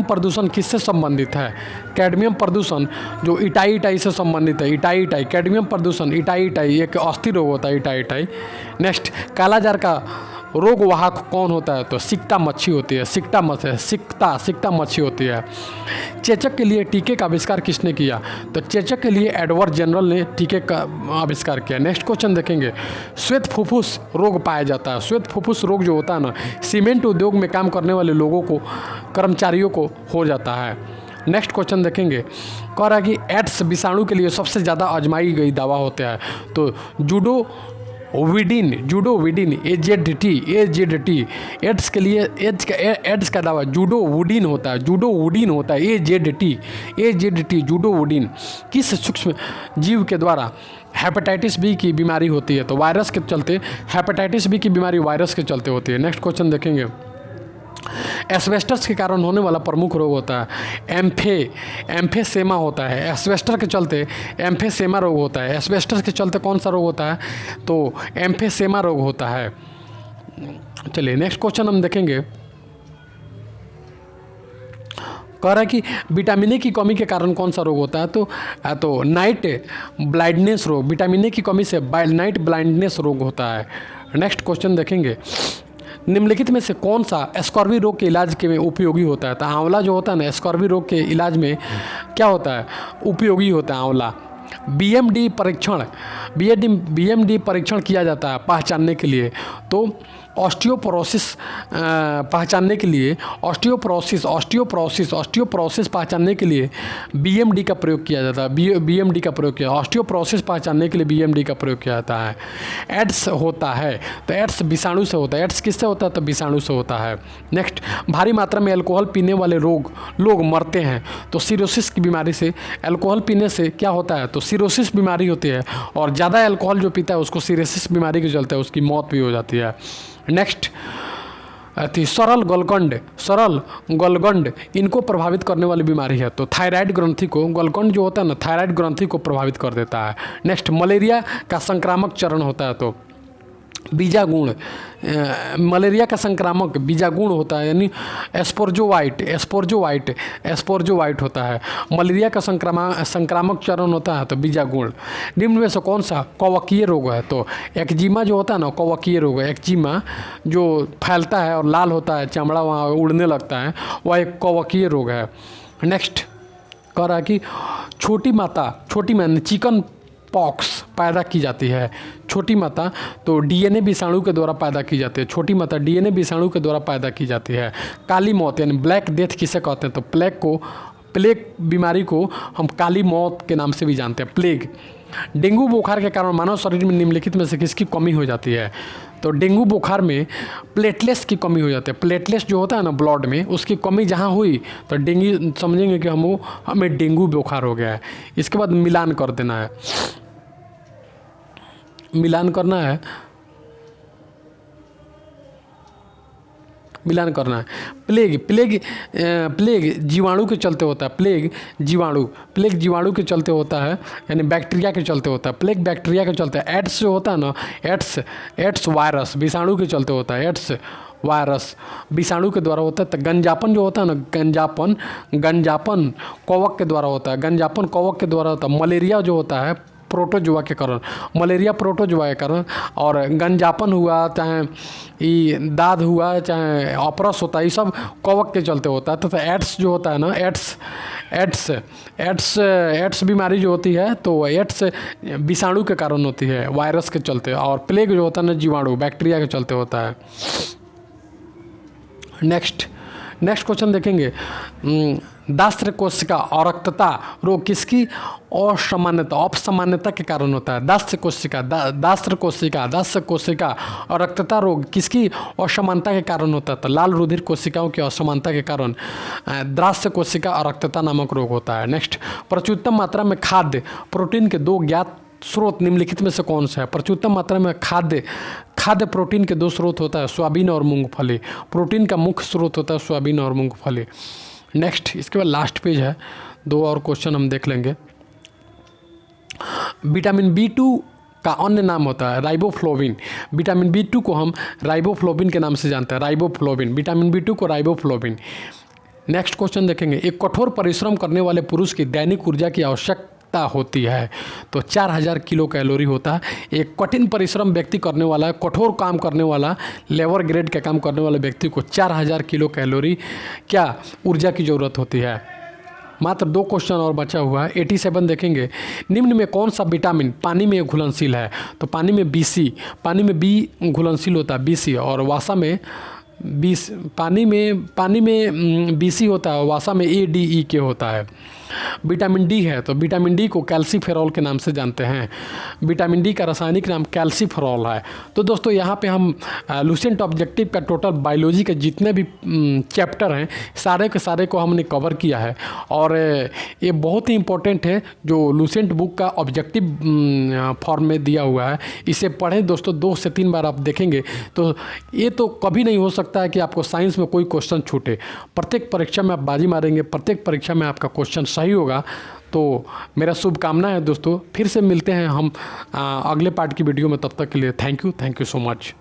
प्रदूषण किससे संबंधित है? कैडमियम प्रदूषण जो इटाई से संबंधित है, इटाई। कैडमियम प्रदूषण इटाई एक अस्थि रोग होता है, इटाई। नेक्स्ट, कालाजार का रोग वाहक कौन होता है? तो सिकता मच्छी होती है, सिकता मच्छी होती है। चेचक के लिए टीके का आविष्कार किसने किया? तो चेचक के लिए एडवर्ड जनरल ने टीके का आविष्कार किया। नेक्स्ट क्वेश्चन देखेंगे, श्वेत फुफ्फुस रोग पाया जाता है। श्वेत फुफ्फुस रोग जो होता है ना, सीमेंट उद्योग में काम करने वाले लोगों को, कर्मचारियों को हो जाता है। नेक्स्ट क्वेश्चन देखेंगे, कह रहा है कि एड्स विषाणु के लिए सबसे ज़्यादा आजमाई गई दवा होता है? तो जूडोविडिन AZT। एड्स के लिए एड्स का दवा जूडोवुडिन होता है, AZT जूडोवुडिन। किस सूक्ष्म जीव के द्वारा हेपेटाइटिस बी की बीमारी होती है? तो वायरस के चलते, हेपेटाइटिस बी की बीमारी वायरस के चलते होती है। नेक्स्ट क्वेश्चन देखेंगे, एस्बेस्टस के कारण होने वाला प्रमुख रोग होता है एम्फेसेमा होता है। एस्बेस्टस के चलते एम्फेसेमा रोग होता है। एस्बेस्टस के चलते कौन सा रोग होता है? तो एम्फेसेमा रोग होता है। चलिए नेक्स्ट क्वेश्चन हम देखेंगे, कह रहा है कि विटामिन ए की कमी के कारण कौन सा रोग होता है? तो नाइट ब्लाइंडनेस रोग, विटामिन ए की कमी से नाइट ब्लाइंडनेस रोग होता है। नेक्स्ट क्वेश्चन देखेंगे, निम्नलिखित में से कौन सा स्कॉर्बी रोग के इलाज के में उपयोगी होता है? तो आंवला जो होता है ना, स्कॉर्बी रोग के इलाज में क्या होता है? उपयोगी होता है आंवला। बीएमडी परीक्षण किया जाता है पहचानने के लिए। तो ऑस्टियोपोरोसिस पहचानने के लिए ऑस्टियोपोरोसिस पहचानने के लिए बीएमडी का प्रयोग किया जाता है। बीएमडी का प्रयोग किया, ऑस्टियोपोरोसिस पहचानने के लिए बीएमडी का प्रयोग किया जाता है। एड्स होता है तो एड्स विषाणु से होता है। एड्स किससे होता है? तो विषाणु से होता है। नेक्स्ट, भारी मात्रा में अल्कोहल पीने वाले लोग मरते हैं तो सिरोसिस की बीमारी से। अल्कोहल पीने से क्या होता है? तो सिरोसिस बीमारी होती है, और ज़्यादा अल्कोहल जो पीता है उसको सिरोसिस बीमारी के चलते उसकी मौत भी हो जाती है। नेक्स्ट सरल गलगंड इनको प्रभावित करने वाली बीमारी है, तो थायराइड ग्रंथि को, गलगंड जो होता है ना, थायराइड ग्रंथि को प्रभावित कर देता है। नेक्स्ट, मलेरिया का संक्रामक चरण होता है तो बीजागुण, मलेरिया का संक्रामक बीजागुण होता है, यानी एस्पोर्जोवाइट होता है। मलेरिया का संक्रामक चरण होता है तो बीजागुण। निम्न में से कौन सा कवकीय रोग है? तो एक्जिमा जो होता है ना, कवकीय रोग है। एक्जिमा जो फैलता है और लाल होता है, चमड़ा वहाँ उड़ने लगता है, वह एक कवकीय रोग है। नेक्स्ट कह रहा है कि छोटी माता चिकन पॉक्स पैदा की जाती है। छोटी माता तो डीएनए विषाणु के द्वारा पैदा की जाती है। छोटी माता डीएनए विषाणु के द्वारा पैदा की जाती है। काली मौत यानी ब्लैक डेथ किसे कहते हैं? तो प्लेग बीमारी को हम काली मौत के नाम से भी जानते हैं, प्लेग। डेंगू बुखार के कारण मानव शरीर में निम्नलिखित में से किसकी कमी हो जाती है? तो डेंगू बुखार में प्लेटलेट्स की कमी हो जाती है। प्लेटलेट्स जो होता है ना ब्लड में, उसकी कमी जहाँ हुई तो डेंगू समझेंगे कि हमें डेंगू बुखार हो गया है। इसके बाद मिलान कर देना है, मिलान करना है। प्लेग जीवाणु के चलते होता है। प्लेग जीवाणु के चलते होता है, यानी बैक्टीरिया के चलते होता है। प्लेग बैक्टीरिया के चलते है। एड्स जो होता है ना, एड्स वायरस विषाणु के चलते होता है। एड्स वायरस विषाणु के द्वारा होता है। तो गंजापन जो होता है ना, गंजापन कवक के द्वारा होता है। गंजापन कवक के द्वारा होता है। मलेरिया जो होता है प्रोटोजुआ के कारण, मलेरिया प्रोटोजुआ के कारण, और गंजापन हुआ, चाहे ये दाद हुआ, चाहे अपरस होता है, ये सब कवक के चलते होता है। तो एड्स जो होता है ना, एड्स बीमारी जो होती है तो एड्स विषाणु के कारण होती है, वायरस के चलते। और प्लेग जो होता है ना, जीवाणु बैक्टीरिया के चलते होता है। नेक्स्ट क्वेश्चन देखेंगे, दास्त्र कोशिका अरक्तता रोग किसकी अपसामान्यता के कारण होता है? दास्य कोशिका अरक्तता रोग किसकी असमानता के कारण होता है? तो लाल रुधिर कोशिकाओं की असमानता के कारण दास्य कोशिका अरक्तता नामक रोग होता है। नेक्स्ट, प्रचुरतम मात्रा में खाद्य प्रोटीन के दो ज्ञात स्रोत निम्नलिखित में से कौन सा है? प्रचुरतम मात्रा में खाद्य प्रोटीन के दो स्रोत होता है, सोयाबीन और मूंगफली। प्रोटीन का मुख्य स्रोत होता है सोयाबीन और मूंगफली। नेक्स्ट, इसके बाद लास्ट पेज है, 2 और क्वेश्चन हम देख लेंगे। विटामिन B2 का अन्य नाम होता है राइबोफ्लोविन। विटामिन B2 को हम राइबोफ्लोविन के नाम से जानते हैं, राइबोफ्लोविन। विटामिन B2 को राइबोफ्लोविन। नेक्स्ट क्वेश्चन देखेंगे, एक कठोर परिश्रम करने वाले पुरुष की दैनिक ऊर्जा की आवश्यकता होती है तो 4000 किलो कैलोरी होता है। एक कठिन परिश्रम व्यक्ति करने वाला, कठोर काम करने वाला, लेबर ग्रेड का काम करने वाले व्यक्ति को 4000 किलो कैलोरी क्या ऊर्जा की ज़रूरत होती है। मात्र 2 क्वेश्चन और बचा हुआ है। 87 देखेंगे, निम्न में कौन सा विटामिन पानी में घुलनशील है? तो पानी में B घुलनशील होता है, BC, और वासा में पानी में BC होता है, वासा में ADE होता है। विटामिन डी है तो विटामिन डी को कैल्सीफेरॉल के नाम से जानते हैं। विटामिन डी का रासायनिक नाम कैल्सीफेरॉल है। तो दोस्तों यहाँ पे हम लुसेंट ऑब्जेक्टिव का टोटल बायोलॉजी के जितने भी चैप्टर हैं सारे के सारे को हमने कवर किया है, और ये बहुत ही इम्पोर्टेंट है जो लुसेंट बुक का ऑब्जेक्टिव फॉर्म में दिया हुआ है। इसे पढ़ें दोस्तों, 2 से 3 बार आप देखेंगे तो ये तो कभी नहीं हो सकता है कि आपको साइंस में कोई क्वेश्चन छूटे। प्रत्येक परीक्षा में आप बाजी मारेंगे, प्रत्येक परीक्षा में आपका क्वेश्चन सही होगा। तो मेरा शुभकामना है दोस्तों, फिर से मिलते हैं हम अगले पार्ट की वीडियो में। तब तक के लिए थैंक यू सो मच।